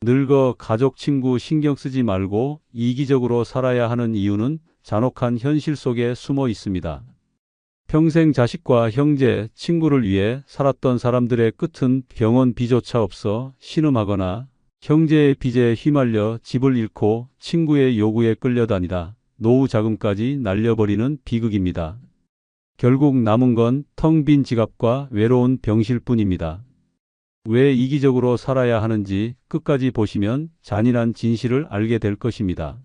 늙어 가족, 친구 신경 쓰지 말고 이기적으로 살아야 하는 이유는 잔혹한 현실 속에 숨어 있습니다. 평생 자식과 형제, 친구를 위해 살았던 사람들의 끝은 병원 비조차 없어 신음하거나 형제의 빚에 휘말려 집을 잃고 친구의 요구에 끌려다니다 노후 자금까지 날려버리는 비극입니다. 결국 남은 건 텅 빈 지갑과 외로운 병실 뿐입니다. 왜 이기적으로 살아야 하는지 끝까지 보시면 잔인한 진실을 알게 될 것입니다.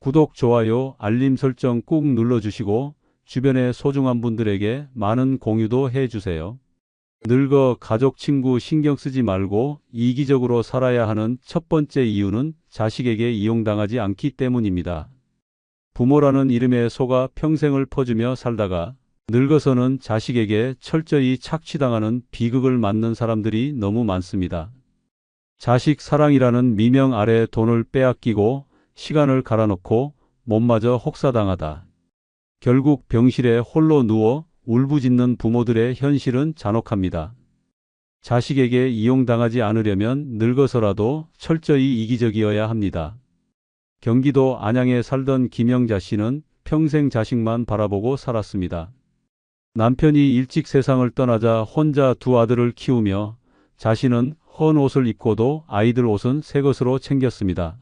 구독, 좋아요, 알림 설정 꾹 눌러주시고 주변의 소중한 분들에게 많은 공유도 해주세요. 늙어 가족, 친구 신경 쓰지 말고 이기적으로 살아야 하는 첫 번째 이유는 자식에게 이용당하지 않기 때문입니다. 부모라는 이름에 속아 평생을 퍼주며 살다가 늙어서는 자식에게 철저히 착취당하는 비극을 맞는 사람들이 너무 많습니다. 자식 사랑이라는 미명 아래 돈을 빼앗기고 시간을 갈아넣고 몸마저 혹사당하다. 결국 병실에 홀로 누워 울부짖는 부모들의 현실은 잔혹합니다. 자식에게 이용당하지 않으려면 늙어서라도 철저히 이기적이어야 합니다. 경기도 안양에 살던 김영자 씨는 평생 자식만 바라보고 살았습니다. 남편이 일찍 세상을 떠나자 혼자 두 아들을 키우며 자신은 헌 옷을 입고도 아이들 옷은 새 것으로 챙겼습니다.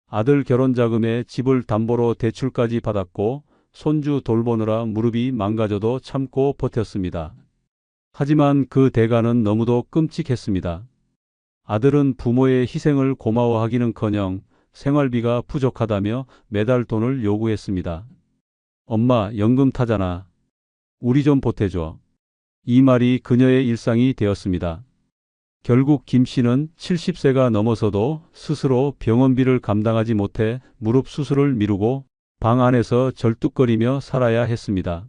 아들 결혼 자금에 집을 담보로 대출까지 받았고 손주 돌보느라 무릎이 망가져도 참고 버텼습니다. 하지만 그 대가는 너무도 끔찍했습니다. 아들은 부모의 희생을 고마워하기는커녕 생활비가 부족하다며 매달 돈을 요구했습니다. 엄마, 연금 타잖아. 우리 좀 보태줘. 이 말이 그녀의 일상이 되었습니다. 결국 김 씨는 70세가 넘어서도 스스로 병원비를 감당하지 못해 무릎 수술을 미루고 방 안에서 절뚝거리며 살아야 했습니다.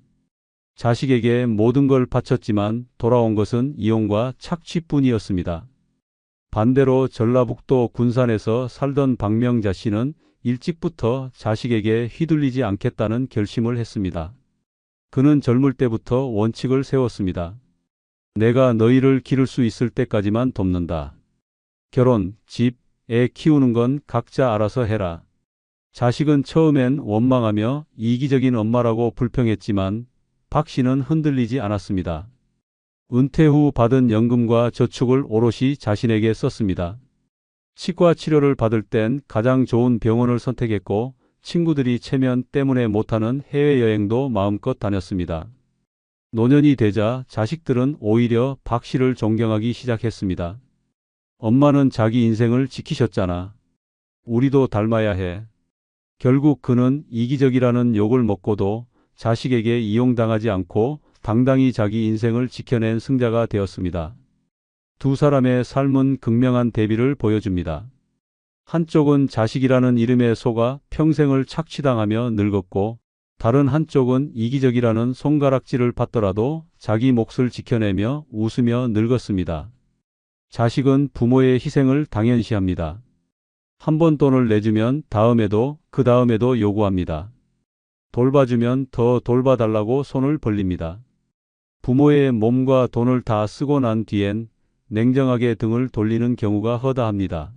자식에게 모든 걸 바쳤지만 돌아온 것은 이용과 착취뿐이었습니다. 반대로 전라북도 군산에서 살던 박명자 씨는 일찍부터 자식에게 휘둘리지 않겠다는 결심을 했습니다. 그는 젊을 때부터 원칙을 세웠습니다. 내가 너희를 기를 수 있을 때까지만 돕는다. 결혼, 집, 애 키우는 건 각자 알아서 해라. 자식은 처음엔 원망하며 이기적인 엄마라고 불평했지만 박 씨는 흔들리지 않았습니다. 은퇴 후 받은 연금과 저축을 오롯이 자신에게 썼습니다. 치과 치료를 받을 땐 가장 좋은 병원을 선택했고 친구들이 체면 때문에 못하는 해외여행도 마음껏 다녔습니다. 노년이 되자 자식들은 오히려 박 씨를 존경하기 시작했습니다. 엄마는 자기 인생을 지키셨잖아. 우리도 닮아야 해. 결국 그는 이기적이라는 욕을 먹고도 자식에게 이용당하지 않고 당당히 자기 인생을 지켜낸 승자가 되었습니다. 두 사람의 삶은 극명한 대비를 보여줍니다. 한쪽은 자식이라는 이름에 속아 평생을 착취당하며 늙었고 다른 한쪽은 이기적이라는 손가락질을 받더라도 자기 몫을 지켜내며 웃으며 늙었습니다. 자식은 부모의 희생을 당연시합니다. 한 번 돈을 내주면 다음에도 그 다음에도 요구합니다. 돌봐주면 더 돌봐달라고 손을 벌립니다. 부모의 몸과 돈을 다 쓰고 난 뒤엔 냉정하게 등을 돌리는 경우가 허다합니다.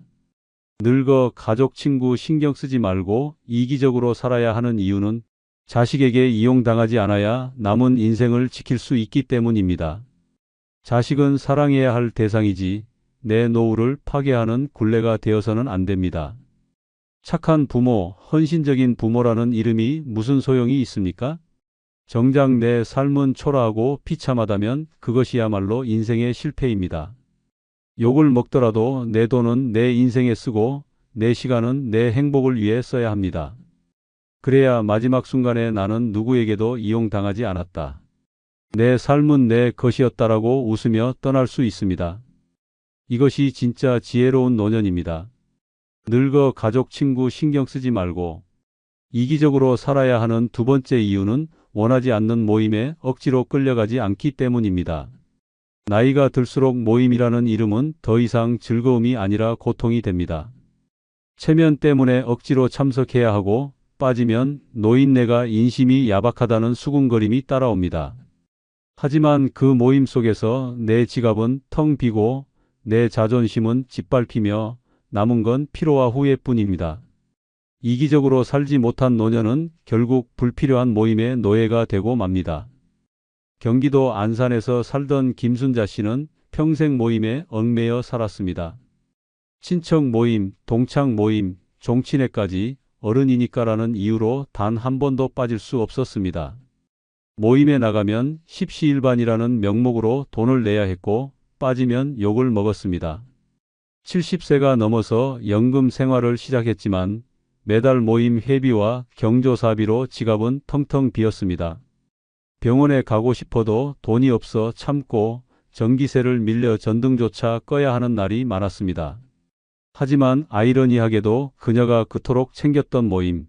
늙어 가족, 친구 신경 쓰지 말고 이기적으로 살아야 하는 이유는 자식에게 이용당하지 않아야 남은 인생을 지킬 수 있기 때문입니다. 자식은 사랑해야 할 대상이지 내 노후를 파괴하는 굴레가 되어서는 안 됩니다. 착한 부모, 헌신적인 부모라는 이름이 무슨 소용이 있습니까? 정작 내 삶은 초라하고 비참하다면 그것이야말로 인생의 실패입니다. 욕을 먹더라도 내 돈은 내 인생에 쓰고 내 시간은 내 행복을 위해 써야 합니다. 그래야 마지막 순간에 나는 누구에게도 이용당하지 않았다. 내 삶은 내 것이었다라고 웃으며 떠날 수 있습니다. 이것이 진짜 지혜로운 노년입니다. 늙어 가족, 친구 신경 쓰지 말고 이기적으로 살아야 하는 두 번째 이유는 원하지 않는 모임에 억지로 끌려가지 않기 때문입니다. 나이가 들수록 모임이라는 이름은 더 이상 즐거움이 아니라 고통이 됩니다. 체면 때문에 억지로 참석해야 하고 빠지면 노인네가 인심이 야박하다는 수군거림이 따라옵니다. 하지만 그 모임 속에서 내 지갑은 텅 비고 내 자존심은 짓밟히며 남은 건 피로와 후회뿐입니다. 이기적으로 살지 못한 노년은 결국 불필요한 모임의 노예가 되고 맙니다. 경기도 안산에서 살던 김순자 씨는 평생 모임에 얽매여 살았습니다. 친척 모임, 동창 모임, 종친회까지 어른이니까라는 이유로 단 한 번도 빠질 수 없었습니다. 모임에 나가면 십시일반이라는 명목으로 돈을 내야 했고 빠지면 욕을 먹었습니다. 70세가 넘어서 연금 생활을 시작했지만 매달 모임 회비와 경조사비로 지갑은 텅텅 비었습니다. 병원에 가고 싶어도 돈이 없어 참고 전기세를 밀려 전등조차 꺼야 하는 날이 많았습니다. 하지만 아이러니하게도 그녀가 그토록 챙겼던 모임.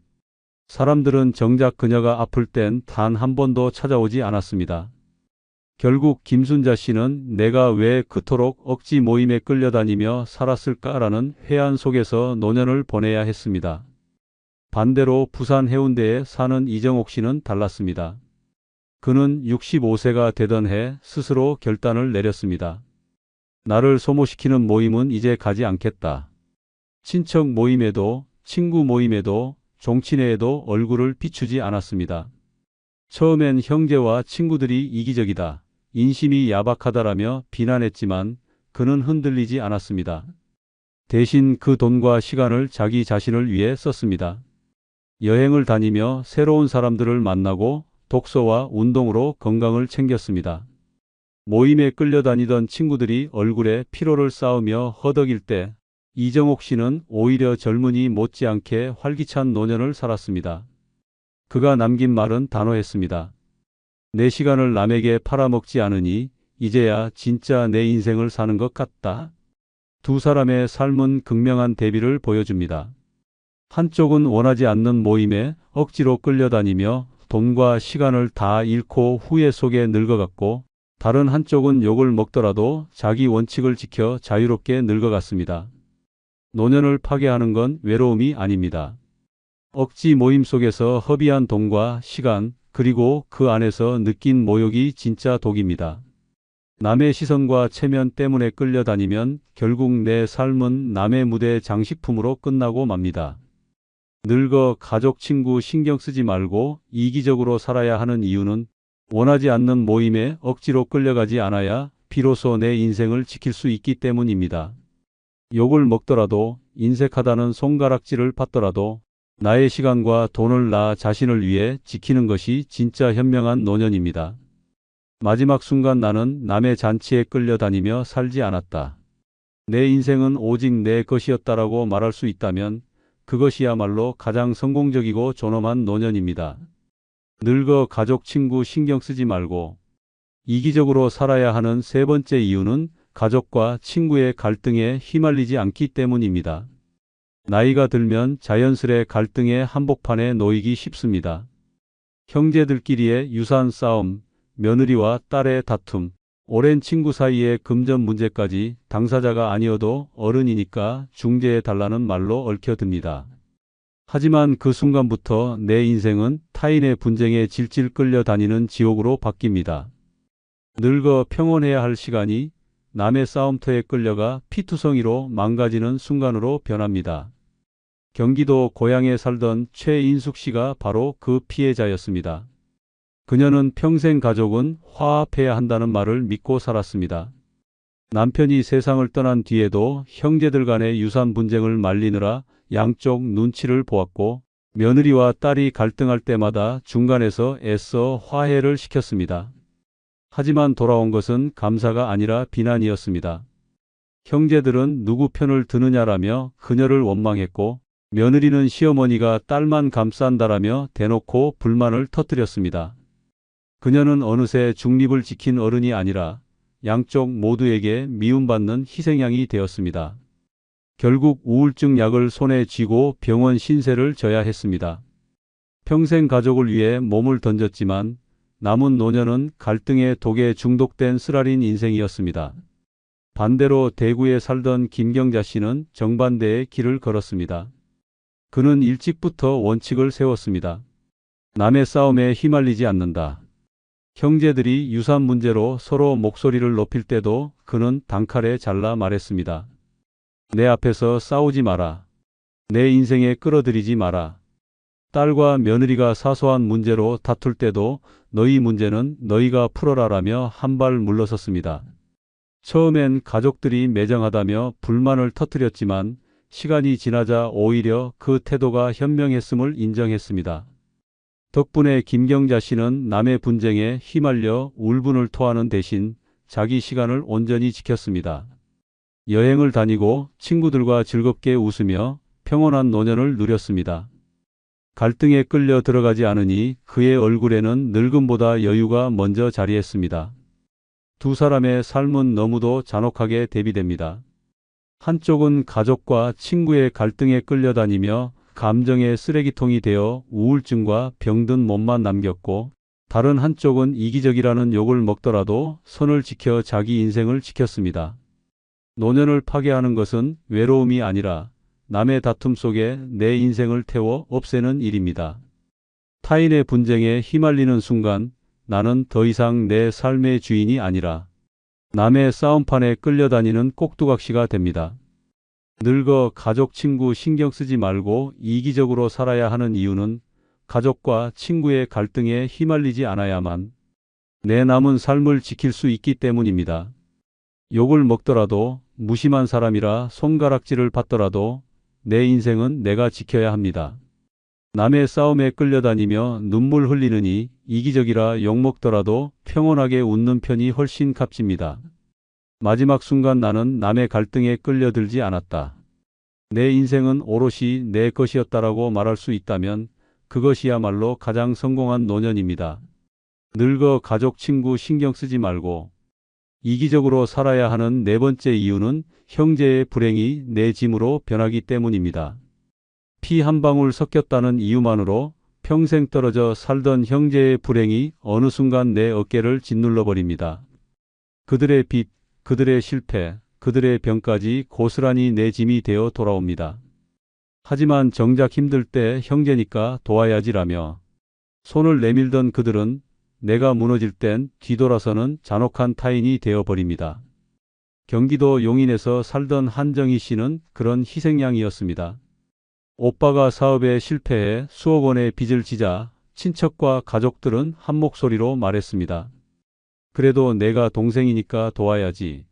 사람들은 정작 그녀가 아플 땐 단 한 번도 찾아오지 않았습니다. 결국 김순자 씨는 내가 왜 그토록 억지 모임에 끌려다니며 살았을까라는 회한 속에서 노년을 보내야 했습니다. 반대로 부산 해운대에 사는 이정옥 씨는 달랐습니다. 그는 65세가 되던 해 스스로 결단을 내렸습니다. 나를 소모시키는 모임은 이제 가지 않겠다. 친척 모임에도 친구 모임에도 종친회에도 얼굴을 비추지 않았습니다. 처음엔 형제와 친구들이 이기적이다, 인심이 야박하다라며 비난했지만 그는 흔들리지 않았습니다. 대신 그 돈과 시간을 자기 자신을 위해 썼습니다. 여행을 다니며 새로운 사람들을 만나고 독서와 운동으로 건강을 챙겼습니다. 모임에 끌려다니던 친구들이 얼굴에 피로를 쌓으며 허덕일 때 이정옥 씨는 오히려 젊은이 못지않게 활기찬 노년을 살았습니다. 그가 남긴 말은 단호했습니다. 내 시간을 남에게 팔아먹지 않으니 이제야 진짜 내 인생을 사는 것 같다. 두 사람의 삶은 극명한 대비를 보여줍니다. 한쪽은 원하지 않는 모임에 억지로 끌려다니며 돈과 시간을 다 잃고 후회 속에 늙어갔고, 다른 한쪽은 욕을 먹더라도 자기 원칙을 지켜 자유롭게 늙어갔습니다. 노년을 파괴하는 건 외로움이 아닙니다. 억지 모임 속에서 허비한 돈과 시간, 그리고 그 안에서 느낀 모욕이 진짜 독입니다. 남의 시선과 체면 때문에 끌려다니면 결국 내 삶은 남의 무대 장식품으로 끝나고 맙니다. 늙어 가족 친구 신경 쓰지 말고 이기적으로 살아야 하는 이유는 원하지 않는 모임에 억지로 끌려가지 않아야 비로소 내 인생을 지킬 수 있기 때문입니다. 욕을 먹더라도, 인색하다는 손가락질을 받더라도 나의 시간과 돈을 나 자신을 위해 지키는 것이 진짜 현명한 노년입니다. 마지막 순간 나는 남의 잔치에 끌려다니며 살지 않았다. 내 인생은 오직 내 것이었다라고 말할 수 있다면 그것이야말로 가장 성공적이고 존엄한 노년입니다. 늙어 가족 친구 신경 쓰지 말고 이기적으로 살아야 하는 세 번째 이유는 가족과 친구의 갈등에 휘말리지 않기 때문입니다. 나이가 들면 자연스레 갈등의 한복판에 놓이기 쉽습니다. 형제들끼리의 유산 싸움, 며느리와 딸의 다툼, 오랜 친구 사이의 금전 문제까지 당사자가 아니어도 어른이니까 중재해달라는 말로 얽혀듭니다. 하지만 그 순간부터 내 인생은 타인의 분쟁에 질질 끌려다니는 지옥으로 바뀝니다. 늙어 평온해야 할 시간이 남의 싸움터에 끌려가 피투성이로 망가지는 순간으로 변합니다. 경기도 고양에 살던 최인숙 씨가 바로 그 피해자였습니다. 그녀는 평생 가족은 화합해야 한다는 말을 믿고 살았습니다. 남편이 세상을 떠난 뒤에도 형제들 간의 유산 분쟁을 말리느라 양쪽 눈치를 보았고, 며느리와 딸이 갈등할 때마다 중간에서 애써 화해를 시켰습니다. 하지만 돌아온 것은 감사가 아니라 비난이었습니다. 형제들은 누구 편을 드느냐라며 그녀를 원망했고, 며느리는 시어머니가 딸만 감싼다라며 대놓고 불만을 터뜨렸습니다. 그녀는 어느새 중립을 지킨 어른이 아니라 양쪽 모두에게 미움받는 희생양이 되었습니다. 결국 우울증 약을 손에 쥐고 병원 신세를 져야 했습니다. 평생 가족을 위해 몸을 던졌지만 남은 노년은 갈등의 독에 중독된 쓰라린 인생이었습니다. 반대로 대구에 살던 김경자 씨는 정반대의 길을 걸었습니다. 그는 일찍부터 원칙을 세웠습니다. 남의 싸움에 휘말리지 않는다. 형제들이 유산 문제로 서로 목소리를 높일 때도 그는 단칼에 잘라 말했습니다. 내 앞에서 싸우지 마라. 내 인생에 끌어들이지 마라. 딸과 며느리가 사소한 문제로 다툴 때도 너희 문제는 너희가 풀어라라며 한 발 물러섰습니다. 처음엔 가족들이 매정하다며 불만을 터뜨렸지만 시간이 지나자 오히려 그 태도가 현명했음을 인정했습니다. 덕분에 김경자 씨는 남의 분쟁에 휘말려 울분을 토하는 대신 자기 시간을 온전히 지켰습니다. 여행을 다니고 친구들과 즐겁게 웃으며 평온한 노년을 누렸습니다. 갈등에 끌려 들어가지 않으니 그의 얼굴에는 늙음보다 여유가 먼저 자리했습니다. 두 사람의 삶은 너무도 잔혹하게 대비됩니다. 한쪽은 가족과 친구의 갈등에 끌려다니며 감정의 쓰레기통이 되어 우울증과 병든 몸만 남겼고, 다른 한쪽은 이기적이라는 욕을 먹더라도 선을 지켜 자기 인생을 지켰습니다. 노년을 파괴하는 것은 외로움이 아니라 남의 다툼 속에 내 인생을 태워 없애는 일입니다. 타인의 분쟁에 휘말리는 순간 나는 더 이상 내 삶의 주인이 아니라 남의 싸움판에 끌려다니는 꼭두각시가 됩니다. 늙어 가족 친구 신경 쓰지 말고 이기적으로 살아야 하는 이유는 가족과 친구의 갈등에 휘말리지 않아야만 내 남은 삶을 지킬 수 있기 때문입니다. 욕을 먹더라도 무심한 사람이라 손가락질을 받더라도 내 인생은 내가 지켜야 합니다. 남의 싸움에 끌려다니며 눈물 흘리느니 이기적이라 욕먹더라도 평온하게 웃는 편이 훨씬 값집니다. 마지막 순간 나는 남의 갈등에 끌려들지 않았다. 내 인생은 오롯이 내 것이었다라고 말할 수 있다면 그것이야말로 가장 성공한 노년입니다. 늙어 가족 친구 신경 쓰지 말고 이기적으로 살아야 하는 네 번째 이유는 형제의 불행이 내 짐으로 변하기 때문입니다. 피 한 방울 섞였다는 이유만으로 평생 떨어져 살던 형제의 불행이 어느 순간 내 어깨를 짓눌러 버립니다. 그들의 빚, 그들의 실패, 그들의 병까지 고스란히 내 짐이 되어 돌아옵니다. 하지만 정작 힘들 때 형제니까 도와야지라며 손을 내밀던 그들은 내가 무너질 땐 뒤돌아서는 잔혹한 타인이 되어버립니다. 경기도 용인에서 살던 한정희 씨는 그런 희생양이었습니다. 오빠가 사업에 실패해 수억 원의 빚을 지자 친척과 가족들은 한 목소리로 말했습니다. 그래도 내가 동생이니까 도와야지.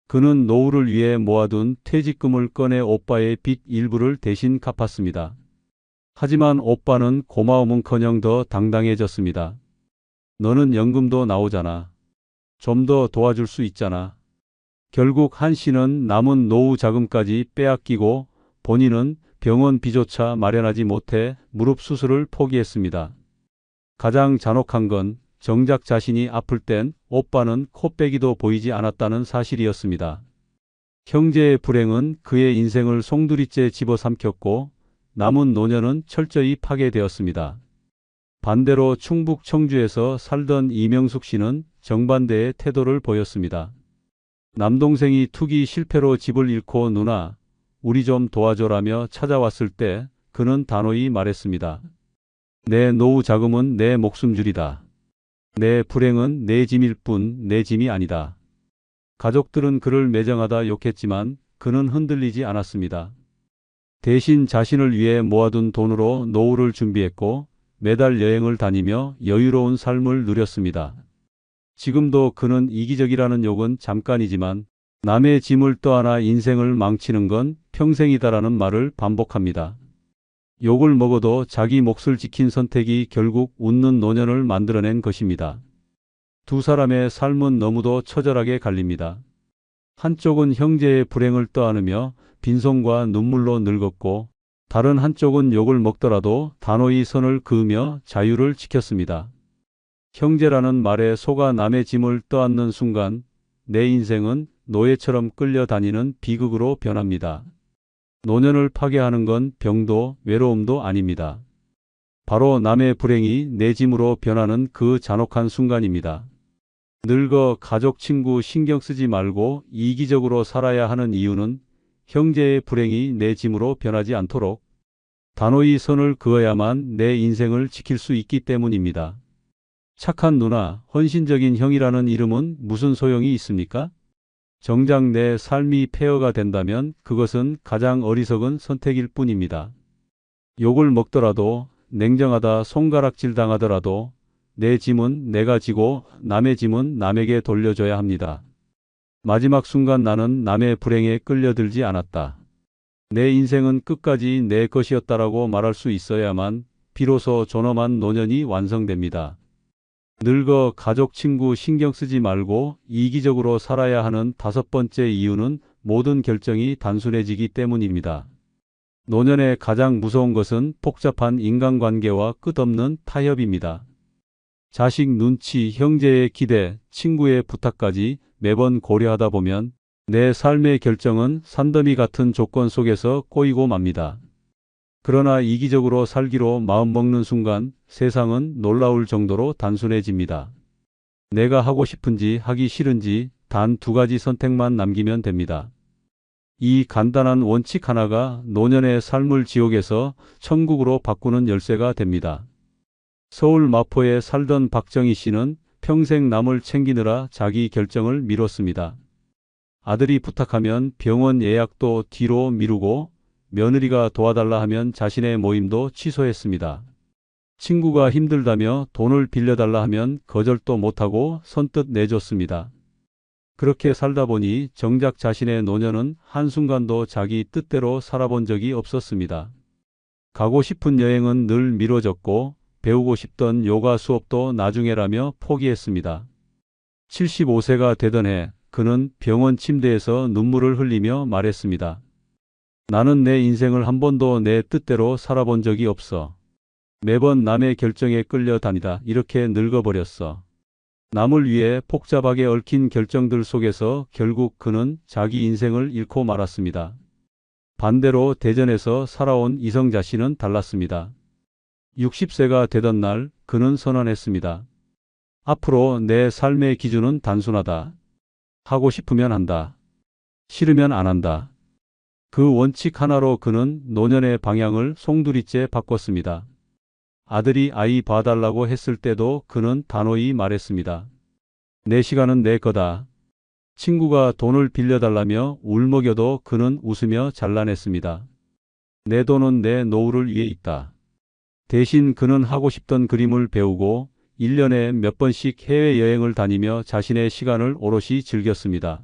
그는 노후를 위해 모아둔 퇴직금을 꺼내 오빠의 빚 일부를 대신 갚았습니다. 하지만 오빠는 고마움은커녕 더 당당해졌습니다. 너는 연금도 나오잖아. 좀 더 도와줄 수 있잖아. 결국 한 씨는 남은 노후 자금까지 빼앗기고 본인은 병원 비조차 마련하지 못해 무릎 수술을 포기했습니다. 가장 잔혹한 건 정작 자신이 아플 땐 오빠는 코빼기도 보이지 않았다는 사실이었습니다. 형제의 불행은 그의 인생을 송두리째 집어삼켰고 남은 노년은 철저히 파괴되었습니다. 반대로 충북 청주에서 살던 이명숙 씨는 정반대의 태도를 보였습니다. 남동생이 투기 실패로 집을 잃고 누나, 우리 좀 도와줘라며 찾아왔을 때 그는 단호히 말했습니다. 내 노후 자금은 내 목숨줄이다. 내 불행은 내 짐일 뿐 내 짐이 아니다. 가족들은 그를 매정하다 욕했지만 그는 흔들리지 않았습니다. 대신 자신을 위해 모아둔 돈으로 노후를 준비했고 매달 여행을 다니며 여유로운 삶을 누렸습니다. 지금도 그는 이기적이라는 욕은 잠깐이지만 남의 짐을 떠안아 인생을 망치는 건 평생이다라는 말을 반복합니다. 욕을 먹어도 자기 몫을 지킨 선택이 결국 웃는 노년을 만들어낸 것입니다. 두 사람의 삶은 너무도 처절하게 갈립니다. 한쪽은 형제의 불행을 떠안으며 빈손과 눈물로 늙었고 다른 한쪽은 욕을 먹더라도 단호히 선을 그으며 자유를 지켰습니다. 형제라는 말에 속아 남의 짐을 떠안는 순간 내 인생은 노예처럼 끌려다니는 비극으로 변합니다. 노년을 파괴하는 건 병도 외로움도 아닙니다. 바로 남의 불행이 내 짐으로 변하는 그 잔혹한 순간입니다. 늙어 가족 친구 신경 쓰지 말고 이기적으로 살아야 하는 이유는 형제의 불행이 내 짐으로 변하지 않도록 단호히 선을 그어야만 내 인생을 지킬 수 있기 때문입니다. 착한 누나, 헌신적인 형이라는 이름은 무슨 소용이 있습니까? 정작 내 삶이 폐허가 된다면 그것은 가장 어리석은 선택일 뿐입니다. 욕을 먹더라도, 냉정하다 손가락질 당하더라도 내 짐은 내가 지고 남의 짐은 남에게 돌려줘야 합니다. 마지막 순간 나는 남의 불행에 끌려들지 않았다. 내 인생은 끝까지 내 것이었다라고 말할 수 있어야만 비로소 존엄한 노년이 완성됩니다. 늙어 가족 친구 신경 쓰지 말고 이기적으로 살아야 하는 다섯 번째 이유는 모든 결정이 단순해지기 때문입니다. 노년의 가장 무서운 것은 복잡한 인간관계와 끝없는 타협입니다. 자식 눈치, 형제의 기대, 친구의 부탁까지 매번 고려하다 보면 내 삶의 결정은 산더미 같은 조건 속에서 꼬이고 맙니다. 그러나 이기적으로 살기로 마음먹는 순간 세상은 놀라울 정도로 단순해집니다. 내가 하고 싶은지 하기 싫은지 단 두 가지 선택만 남기면 됩니다. 이 간단한 원칙 하나가 노년의 삶을 지옥에서 천국으로 바꾸는 열쇠가 됩니다. 서울 마포에 살던 박정희 씨는 평생 남을 챙기느라 자기 결정을 미뤘습니다. 아들이 부탁하면 병원 예약도 뒤로 미루고 며느리가 도와달라 하면 자신의 모임도 취소했습니다. 친구가 힘들다며 돈을 빌려달라 하면 거절도 못하고 선뜻 내줬습니다. 그렇게 살다 보니 정작 자신의 노년은 한순간도 자기 뜻대로 살아본 적이 없었습니다. 가고 싶은 여행은 늘 미뤄졌고 배우고 싶던 요가 수업도 나중에라며 포기했습니다. 75세가 되던 해 그는 병원 침대에서 눈물을 흘리며 말했습니다. 나는 내 인생을 한 번도 내 뜻대로 살아본 적이 없어. 매번 남의 결정에 끌려다니다 이렇게 늙어버렸어. 남을 위해 복잡하게 얽힌 결정들 속에서 결국 그는 자기 인생을 잃고 말았습니다. 반대로 대전에서 살아온 이성자 씨는 달랐습니다. 60세가 되던 날 그는 선언했습니다. 앞으로 내 삶의 기준은 단순하다. 하고 싶으면 한다. 싫으면 안 한다. 그 원칙 하나로 그는 노년의 방향을 송두리째 바꿨습니다. 아들이 아이 봐달라고 했을 때도 그는 단호히 말했습니다. 내 시간은 내 거다. 친구가 돈을 빌려달라며 울먹여도 그는 웃으며 잘라냈습니다. 내 돈은 내 노후를 위해 있다. 대신 그는 하고 싶던 그림을 배우고 1년에 몇 번씩 해외여행을 다니며 자신의 시간을 오롯이 즐겼습니다.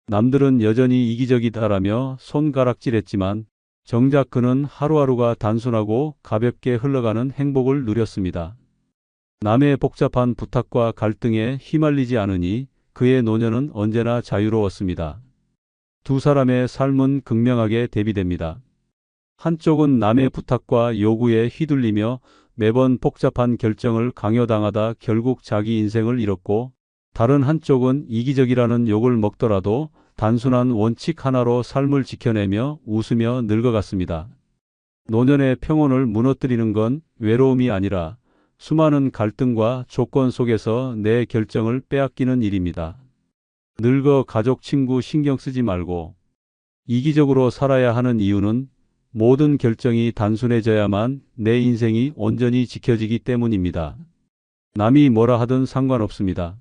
남들은 여전히 이기적이다라며 손가락질했지만 정작 그는 하루하루가 단순하고 가볍게 흘러가는 행복을 누렸습니다. 남의 복잡한 부탁과 갈등에 휘말리지 않으니 그의 노년은 언제나 자유로웠습니다. 두 사람의 삶은 극명하게 대비됩니다. 한쪽은 남의 부탁과 요구에 휘둘리며 매번 복잡한 결정을 강요당하다 결국 자기 인생을 잃었고, 다른 한쪽은 이기적이라는 욕을 먹더라도 단순한 원칙 하나로 삶을 지켜내며 웃으며 늙어갔습니다. 노년의 평온을 무너뜨리는 건 외로움이 아니라 수많은 갈등과 조건 속에서 내 결정을 빼앗기는 일입니다. 늙어 가족 친구 신경 쓰지 말고 이기적으로 살아야 하는 이유는 모든 결정이 단순해져야만 내 인생이 온전히 지켜지기 때문입니다. 남이 뭐라 하든 상관없습니다.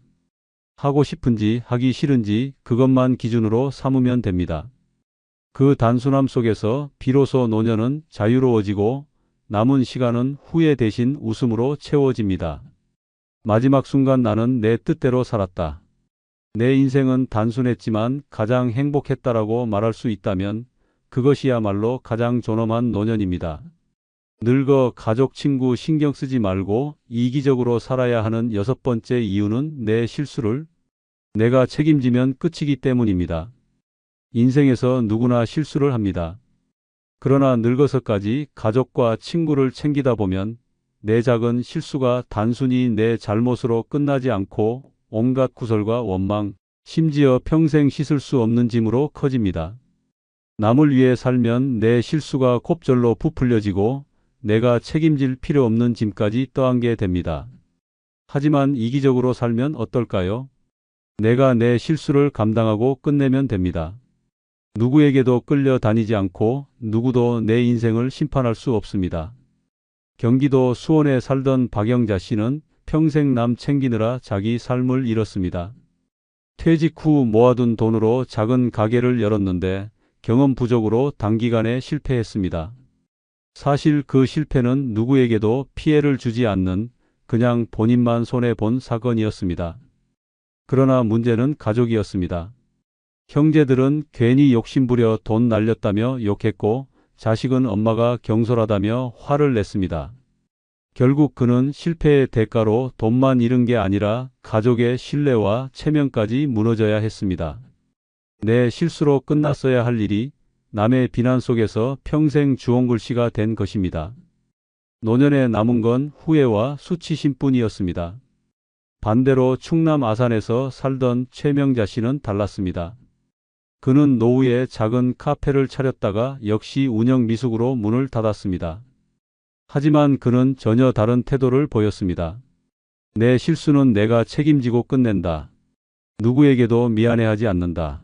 하고 싶은지 하기 싫은지 그것만 기준으로 삼으면 됩니다. 그 단순함 속에서 비로소 노년은 자유로워지고 남은 시간은 후회 대신 웃음으로 채워집니다. 마지막 순간 나는 내 뜻대로 살았다. 내 인생은 단순했지만 가장 행복했다라고 말할 수 있다면 그것이야말로 가장 존엄한 노년입니다. 늙어 가족 친구 신경 쓰지 말고 이기적으로 살아야 하는 여섯 번째 이유는 내 실수를 내가 책임지면 끝이기 때문입니다. 인생에서 누구나 실수를 합니다. 그러나 늙어서까지 가족과 친구를 챙기다 보면 내 작은 실수가 단순히 내 잘못으로 끝나지 않고 온갖 구설과 원망, 심지어 평생 씻을 수 없는 짐으로 커집니다. 남을 위해 살면 내 실수가 곱절로 부풀려지고 내가 책임질 필요 없는 짐까지 떠안게 됩니다. 하지만 이기적으로 살면 어떨까요? 내가 내 실수를 감당하고 끝내면 됩니다. 누구에게도 끌려다니지 않고 누구도 내 인생을 심판할 수 없습니다. 경기도 수원에 살던 박영자 씨는 평생 남 챙기느라 자기 삶을 잃었습니다. 퇴직 후 모아둔 돈으로 작은 가게를 열었는데 경험 부족으로 단기간에 실패했습니다. 사실 그 실패는 누구에게도 피해를 주지 않는 그냥 본인만 손해본 사건이었습니다. 그러나 문제는 가족이었습니다. 형제들은 괜히 욕심부려 돈 날렸다며 욕했고 자식은 엄마가 경솔하다며 화를 냈습니다. 결국 그는 실패의 대가로 돈만 잃은 게 아니라 가족의 신뢰와 체면까지 무너져야 했습니다. 내 실수로 끝났어야 할 일이 남의 비난 속에서 평생 주홍글씨가 된 것입니다. 노년에 남은 건 후회와 수치심뿐이었습니다. 반대로 충남 아산에서 살던 최명자 씨는 달랐습니다. 그는 노후에 작은 카페를 차렸다가 역시 운영 미숙으로 문을 닫았습니다. 하지만 그는 전혀 다른 태도를 보였습니다. 내 실수는 내가 책임지고 끝낸다. 누구에게도 미안해하지 않는다.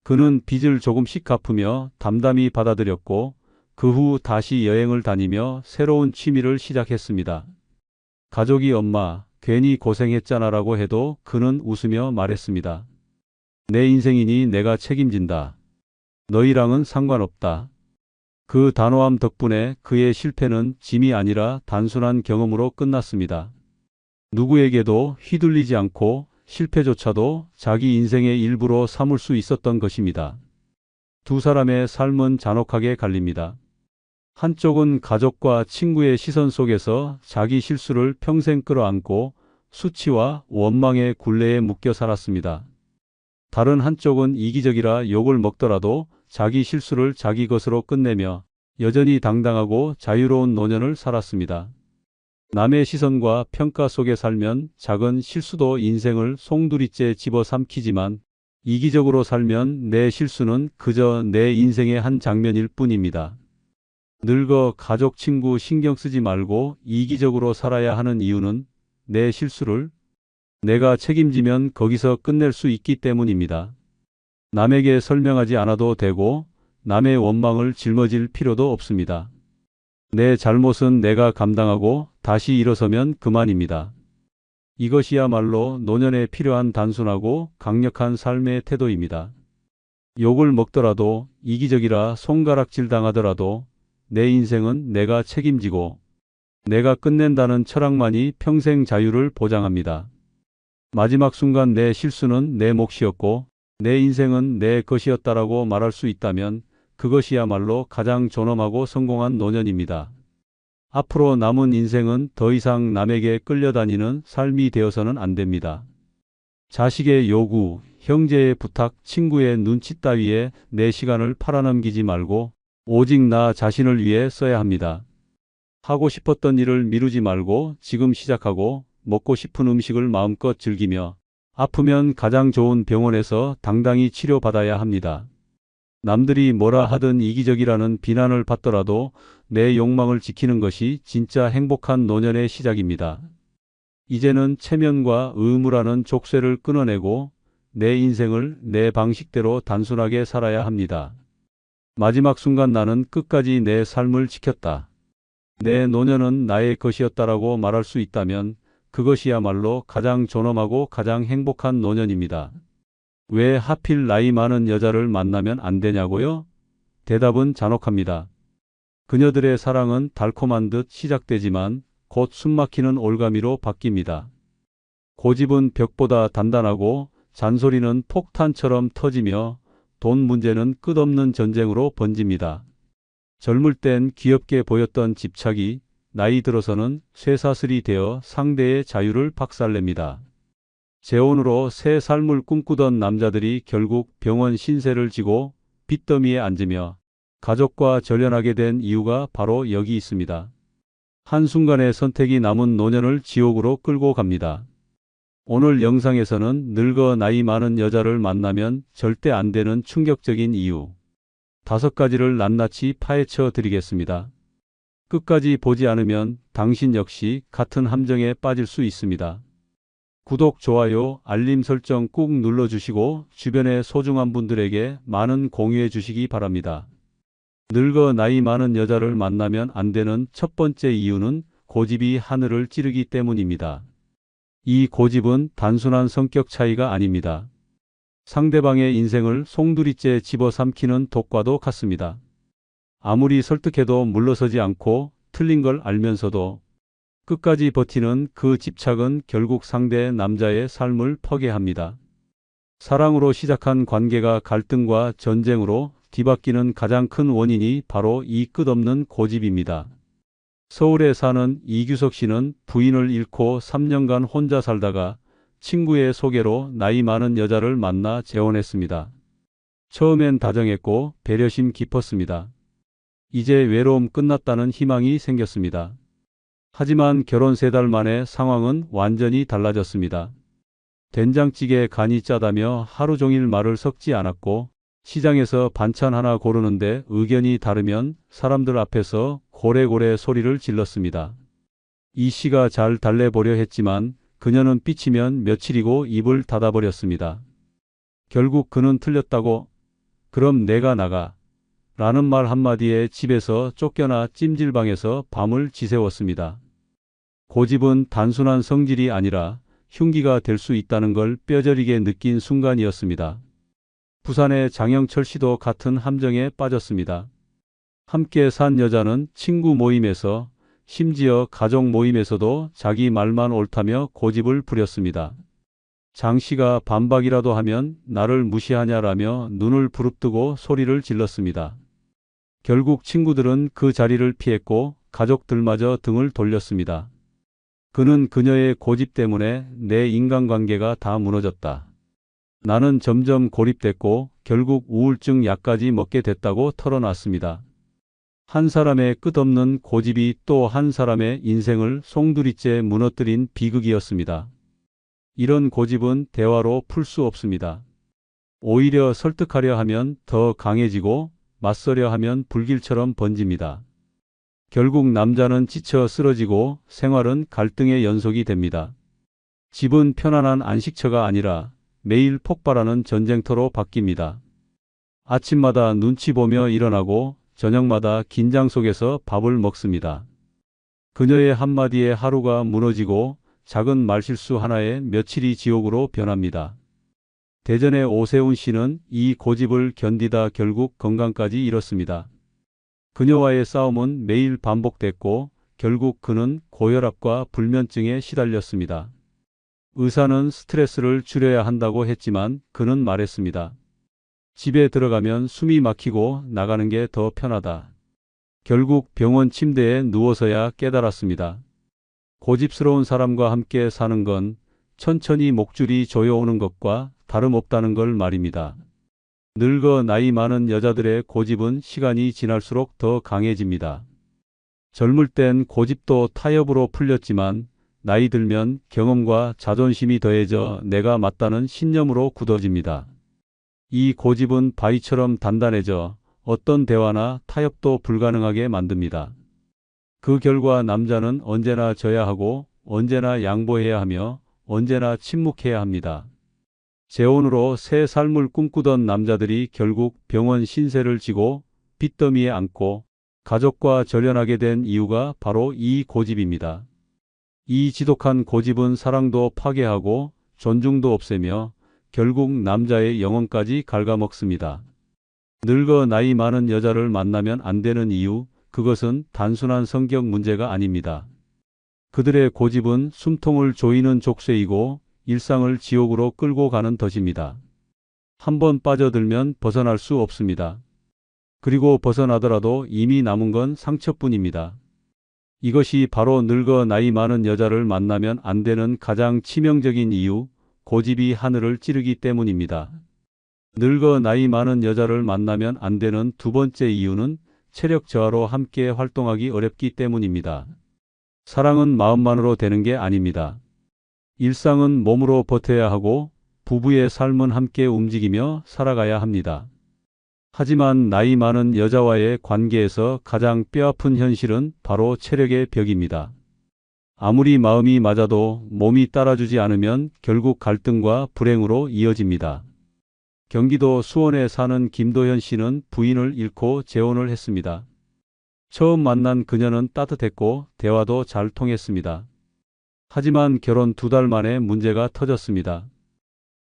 그는 빚을 조금씩 갚으며 담담히 받아들였고 그 후 다시 여행을 다니며 새로운 취미를 시작했습니다. 가족이 엄마, 괜히 고생했잖아라고 해도 그는 웃으며 말했습니다. 내 인생이니 내가 책임진다. 너희랑은 상관없다. 그 단호함 덕분에 그의 실패는 짐이 아니라 단순한 경험으로 끝났습니다. 누구에게도 휘둘리지 않고 실패조차도 자기 인생의 일부로 삼을 수 있었던 것입니다. 두 사람의 삶은 잔혹하게 갈립니다. 한쪽은 가족과 친구의 시선 속에서 자기 실수를 평생 끌어안고 수치와 원망의 굴레에 묶여 살았습니다. 다른 한쪽은 이기적이라 욕을 먹더라도 자기 실수를 자기 것으로 끝내며 여전히 당당하고 자유로운 노년을 살았습니다. 남의 시선과 평가 속에 살면 작은 실수도 인생을 송두리째 집어삼키지만 이기적으로 살면 내 실수는 그저 내 인생의 한 장면일 뿐입니다. 늙어 가족 친구 신경 쓰지 말고 이기적으로 살아야 하는 이유는 내 실수를 내가 책임지면 거기서 끝낼 수 있기 때문입니다. 남에게 설명하지 않아도 되고 남의 원망을 짊어질 필요도 없습니다. 내 잘못은 내가 감당하고 다시 일어서면 그만입니다. 이것이야말로 노년에 필요한 단순하고 강력한 삶의 태도입니다. 욕을 먹더라도 이기적이라 손가락질 당하더라도 내 인생은 내가 책임지고 내가 끝낸다는 철학만이 평생 자유를 보장합니다. 마지막 순간 내 실수는 내 몫이었고 내 인생은 내 것이었다라고 말할 수 있다면 그것이야말로 가장 존엄하고 성공한 노년입니다. 앞으로 남은 인생은 더 이상 남에게 끌려다니는 삶이 되어서는 안 됩니다. 자식의 요구, 형제의 부탁, 친구의 눈치 따위에 내 시간을 팔아넘기지 말고 오직 나 자신을 위해 써야 합니다. 하고 싶었던 일을 미루지 말고 지금 시작하고 먹고 싶은 음식을 마음껏 즐기며 아프면 가장 좋은 병원에서 당당히 치료받아야 합니다. 남들이 뭐라 하든 이기적이라는 비난을 받더라도 내 욕망을 지키는 것이 진짜 행복한 노년의 시작입니다. 이제는 체면과 의무라는 족쇄를 끊어내고 내 인생을 내 방식대로 단순하게 살아야 합니다. 마지막 순간 나는 끝까지 내 삶을 지켰다. 내 노년은 나의 것이었다라고 말할 수 있다면 그것이야말로 가장 존엄하고 가장 행복한 노년입니다. 왜 하필 나이 많은 여자를 만나면 안 되냐고요? 대답은 잔혹합니다. 그녀들의 사랑은 달콤한 듯 시작되지만 곧 숨막히는 올가미로 바뀝니다. 고집은 벽보다 단단하고 잔소리는 폭탄처럼 터지며 돈 문제는 끝없는 전쟁으로 번집니다. 젊을 땐 귀엽게 보였던 집착이 나이 들어서는 쇠사슬이 되어 상대의 자유를 박살냅니다. 재혼으로 새 삶을 꿈꾸던 남자들이 결국 병원 신세를 지고 빚더미에 앉으며 가족과 절연하게 된 이유가 바로 여기 있습니다. 한순간의 선택이 남은 노년을 지옥으로 끌고 갑니다. 오늘 영상에서는 늙어 나이 많은 여자를 만나면 절대 안 되는 충격적인 이유 5가지를 낱낱이 파헤쳐 드리겠습니다. 끝까지 보지 않으면 당신 역시 같은 함정에 빠질 수 있습니다. 구독, 좋아요, 알림 설정 꾹 눌러주시고 주변의 소중한 분들에게 많은 공유해 주시기 바랍니다. 늙어 나이 많은 여자를 만나면 안 되는 첫 번째 이유는 고집이 하늘을 찌르기 때문입니다. 이 고집은 단순한 성격 차이가 아닙니다. 상대방의 인생을 송두리째 집어삼키는 독과도 같습니다. 아무리 설득해도 물러서지 않고 틀린 걸 알면서도 끝까지 버티는 그 집착은 결국 상대 남자의 삶을 파괴합니다. 사랑으로 시작한 관계가 갈등과 전쟁으로 뒤바뀌는 가장 큰 원인이 바로 이 끝없는 고집입니다. 서울에 사는 이규석 씨는 부인을 잃고 3년간 혼자 살다가 친구의 소개로 나이 많은 여자를 만나 재혼했습니다. 처음엔 다정했고 배려심 깊었습니다. 이제 외로움 끝났다는 희망이 생겼습니다. 하지만 결혼 3달 만에 상황은 완전히 달라졌습니다. 된장찌개에 간이 짜다며 하루 종일 말을 섞지 않았고 시장에서 반찬 하나 고르는데 의견이 다르면 사람들 앞에서 고래고래 소리를 질렀습니다. 이 씨가 잘 달래보려 했지만 그녀는 삐치면 며칠이고 입을 닫아버렸습니다. 결국 그는 틀렸다고 그럼 내가 나가 라는 말 한마디에 집에서 쫓겨나 찜질방에서 밤을 지새웠습니다. 고집은 단순한 성질이 아니라 흉기가 될 수 있다는 걸 뼈저리게 느낀 순간이었습니다. 부산의 장영철 씨도 같은 함정에 빠졌습니다. 함께 산 여자는 친구 모임에서 심지어 가족 모임에서도 자기 말만 옳다며 고집을 부렸습니다. 장 씨가 반박이라도 하면 나를 무시하냐라며 눈을 부릅뜨고 소리를 질렀습니다. 결국 친구들은 그 자리를 피했고 가족들마저 등을 돌렸습니다. 그는 그녀의 고집 때문에 내 인간관계가 다 무너졌다. 나는 점점 고립됐고 결국 우울증 약까지 먹게 됐다고 털어놨습니다. 한 사람의 끝없는 고집이 또 한 사람의 인생을 송두리째 무너뜨린 비극이었습니다. 이런 고집은 대화로 풀 수 없습니다. 오히려 설득하려 하면 더 강해지고 맞서려 하면 불길처럼 번집니다. 결국 남자는 지쳐 쓰러지고 생활은 갈등의 연속이 됩니다. 집은 편안한 안식처가 아니라 매일 폭발하는 전쟁터로 바뀝니다. 아침마다 눈치 보며 일어나고 저녁마다 긴장 속에서 밥을 먹습니다. 그녀의 한마디에 하루가 무너지고 작은 말실수 하나에 며칠이 지옥으로 변합니다. 대전의 오세훈 씨는 이 고집을 견디다 결국 건강까지 잃었습니다. 그녀와의 싸움은 매일 반복됐고 결국 그는 고혈압과 불면증에 시달렸습니다. 의사는 스트레스를 줄여야 한다고 했지만 그는 말했습니다. 집에 들어가면 숨이 막히고 나가는 게 더 편하다. 결국 병원 침대에 누워서야 깨달았습니다. 고집스러운 사람과 함께 사는 건 천천히 목줄이 조여오는 것과 다름없다는 걸 말입니다. 늙어 나이 많은 여자들의 고집은 시간이 지날수록 더 강해집니다. 젊을 땐 고집도 타협으로 풀렸지만 나이 들면 경험과 자존심이 더해져 내가 맞다는 신념으로 굳어집니다. 이 고집은 바위처럼 단단해져 어떤 대화나 타협도 불가능하게 만듭니다. 그 결과 남자는 언제나 져야 하고 언제나 양보해야 하며 언제나 침묵해야 합니다. 재혼으로 새 삶을 꿈꾸던 남자들이 결국 병원 신세를 지고 빚더미에 앉고 가족과 절연하게 된 이유가 바로 이 고집입니다. 이 지독한 고집은 사랑도 파괴하고 존중도 없애며 결국 남자의 영혼까지 갉아먹습니다. 늙어 나이 많은 여자를 만나면 안 되는 이유, 그것은 단순한 성격 문제가 아닙니다. 그들의 고집은 숨통을 조이는 족쇄이고 일상을 지옥으로 끌고 가는 덫입니다. 한번 빠져들면 벗어날 수 없습니다. 그리고 벗어나더라도 이미 남은 건 상처뿐입니다. 이것이 바로 늙어 나이 많은 여자를 만나면 안 되는 가장 치명적인 이유, 고집이 하늘을 찌르기 때문입니다. 늙어 나이 많은 여자를 만나면 안 되는 두 번째 이유는 체력 저하로 함께 활동하기 어렵기 때문입니다. 사랑은 마음만으로 되는 게 아닙니다. 일상은 몸으로 버텨야 하고 부부의 삶은 함께 움직이며 살아가야 합니다. 하지만 나이 많은 여자와의 관계에서 가장 뼈아픈 현실은 바로 체력의 벽입니다. 아무리 마음이 맞아도 몸이 따라주지 않으면 결국 갈등과 불행으로 이어집니다. 경기도 수원에 사는 김도현 씨는 부인을 잃고 재혼을 했습니다. 처음 만난 그녀는 따뜻했고 대화도 잘 통했습니다. 하지만 결혼 2달 만에 문제가 터졌습니다.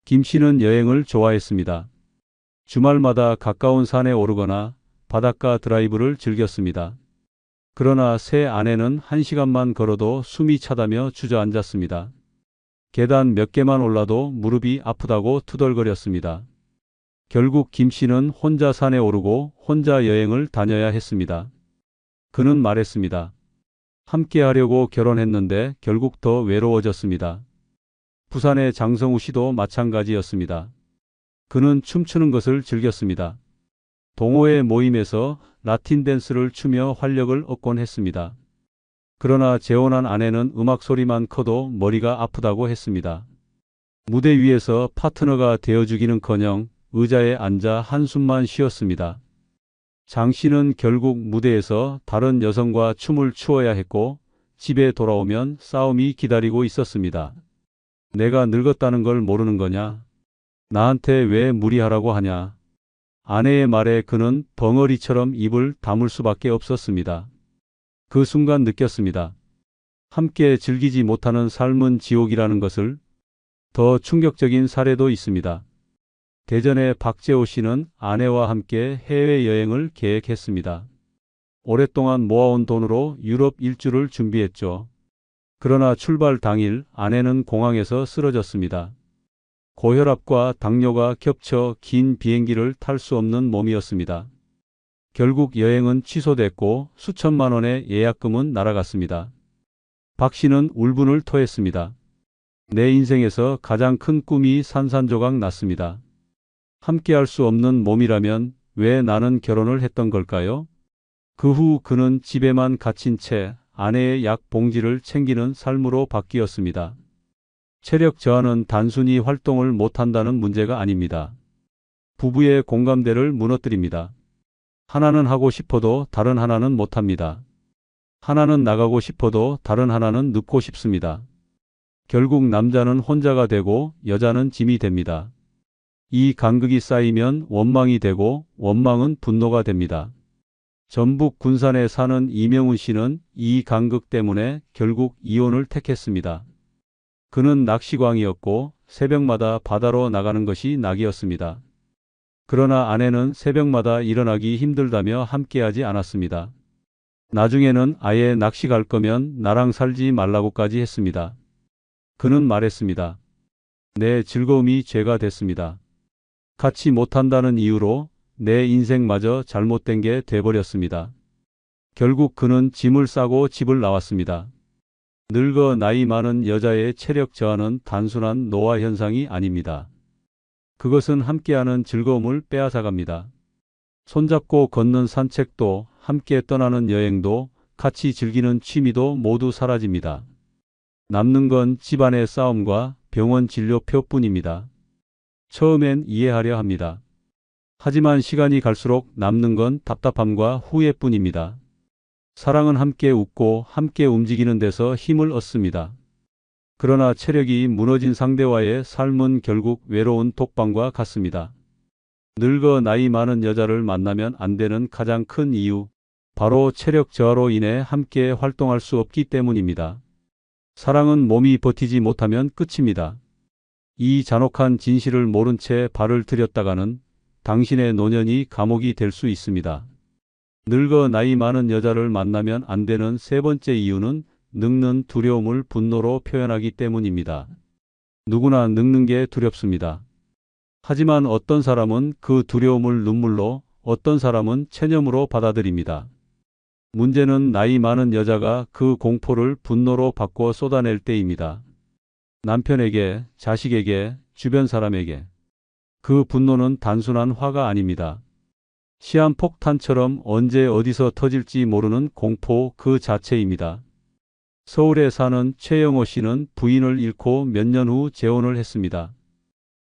김 씨는 여행을 좋아했습니다. 주말마다 가까운 산에 오르거나 바닷가 드라이브를 즐겼습니다. 그러나 새 아내는 1시간만 걸어도 숨이 차다며 주저앉았습니다. 계단 몇 개만 올라도 무릎이 아프다고 투덜거렸습니다. 결국 김 씨는 혼자 산에 오르고 혼자 여행을 다녀야 했습니다. 그는 말했습니다. 함께 하려고 결혼했는데 결국 더 외로워졌습니다. 부산의 장성우 씨도 마찬가지였습니다. 그는 춤추는 것을 즐겼습니다. 동호회 모임에서 라틴 댄스를 추며 활력을 얻곤 했습니다. 그러나 재혼한 아내는 음악 소리만 커도 머리가 아프다고 했습니다. 무대 위에서 파트너가 되어주기는커녕 의자에 앉아 한숨만 쉬었습니다. 장 씨는 결국 무대에서 다른 여성과 춤을 추어야 했고 집에 돌아오면 싸움이 기다리고 있었습니다. 내가 늙었다는 걸 모르는 거냐? 나한테 왜 무리하라고 하냐? 아내의 말에 그는 벙어리처럼 입을 다물 수밖에 없었습니다. 그 순간 느꼈습니다. 함께 즐기지 못하는 삶은 지옥이라는 것을. 더 충격적인 사례도 있습니다. 대전의 박재호 씨는 아내와 함께 해외여행을 계획했습니다. 오랫동안 모아온 돈으로 유럽 일주를 준비했죠. 그러나 출발 당일 아내는 공항에서 쓰러졌습니다. 고혈압과 당뇨가 겹쳐 긴 비행기를 탈 수 없는 몸이었습니다. 결국 여행은 취소됐고 수천만 원의 예약금은 날아갔습니다. 박 씨는 울분을 토했습니다. 내 인생에서 가장 큰 꿈이 산산조각 났습니다. 함께 할 수 없는 몸이라면 왜 나는 결혼을 했던 걸까요? 그 후 그는 집에만 갇힌 채 아내의 약 봉지를 챙기는 삶으로 바뀌었습니다. 체력 저하는 단순히 활동을 못한다는 문제가 아닙니다. 부부의 공감대를 무너뜨립니다. 하나는 하고 싶어도 다른 하나는 못합니다. 하나는 나가고 싶어도 다른 하나는 눕고 싶습니다. 결국 남자는 혼자가 되고 여자는 짐이 됩니다. 이 간극이 쌓이면 원망이 되고 원망은 분노가 됩니다. 전북 군산에 사는 이명훈 씨는 이 간극 때문에 결국 이혼을 택했습니다. 그는 낚시광이었고 새벽마다 바다로 나가는 것이 낙이었습니다. 그러나 아내는 새벽마다 일어나기 힘들다며 함께하지 않았습니다. 나중에는 아예 낚시 갈 거면 나랑 살지 말라고까지 했습니다. 그는 말했습니다. 내 즐거움이 죄가 됐습니다. 같이 못한다는 이유로 내 인생마저 잘못된 게 돼버렸습니다. 결국 그는 짐을 싸고 집을 나왔습니다. 늙어 나이 많은 여자의 체력 저하는 단순한 노화 현상이 아닙니다. 그것은 함께하는 즐거움을 빼앗아갑니다. 손잡고 걷는 산책도 함께 떠나는 여행도 같이 즐기는 취미도 모두 사라집니다. 남는 건 집안의 싸움과 병원 진료표뿐입니다. 처음엔 이해하려 합니다. 하지만 시간이 갈수록 남는 건 답답함과 후회뿐입니다. 사랑은 함께 웃고 함께 움직이는 데서 힘을 얻습니다. 그러나 체력이 무너진 상대와의 삶은 결국 외로운 독방과 같습니다. 늙어 나이 많은 여자를 만나면 안 되는 가장 큰 이유, 바로 체력 저하로 인해 함께 활동할 수 없기 때문입니다. 사랑은 몸이 버티지 못하면 끝입니다. 이 잔혹한 진실을 모른 채 발을 들였다가는 당신의 노년이 감옥이 될 수 있습니다. 늙어 나이 많은 여자를 만나면 안 되는 세 번째 이유는 늙는 두려움을 분노로 표현하기 때문입니다. 누구나 늙는 게 두렵습니다. 하지만 어떤 사람은 그 두려움을 눈물로, 어떤 사람은 체념으로 받아들입니다. 문제는 나이 많은 여자가 그 공포를 분노로 바꿔 쏟아낼 때입니다. 남편에게, 자식에게, 주변 사람에게. 그 분노는 단순한 화가 아닙니다. 시한폭탄처럼 언제 어디서 터질지 모르는 공포 그 자체입니다. 서울에 사는 최영호 씨는 부인을 잃고 몇 년 후 재혼을 했습니다.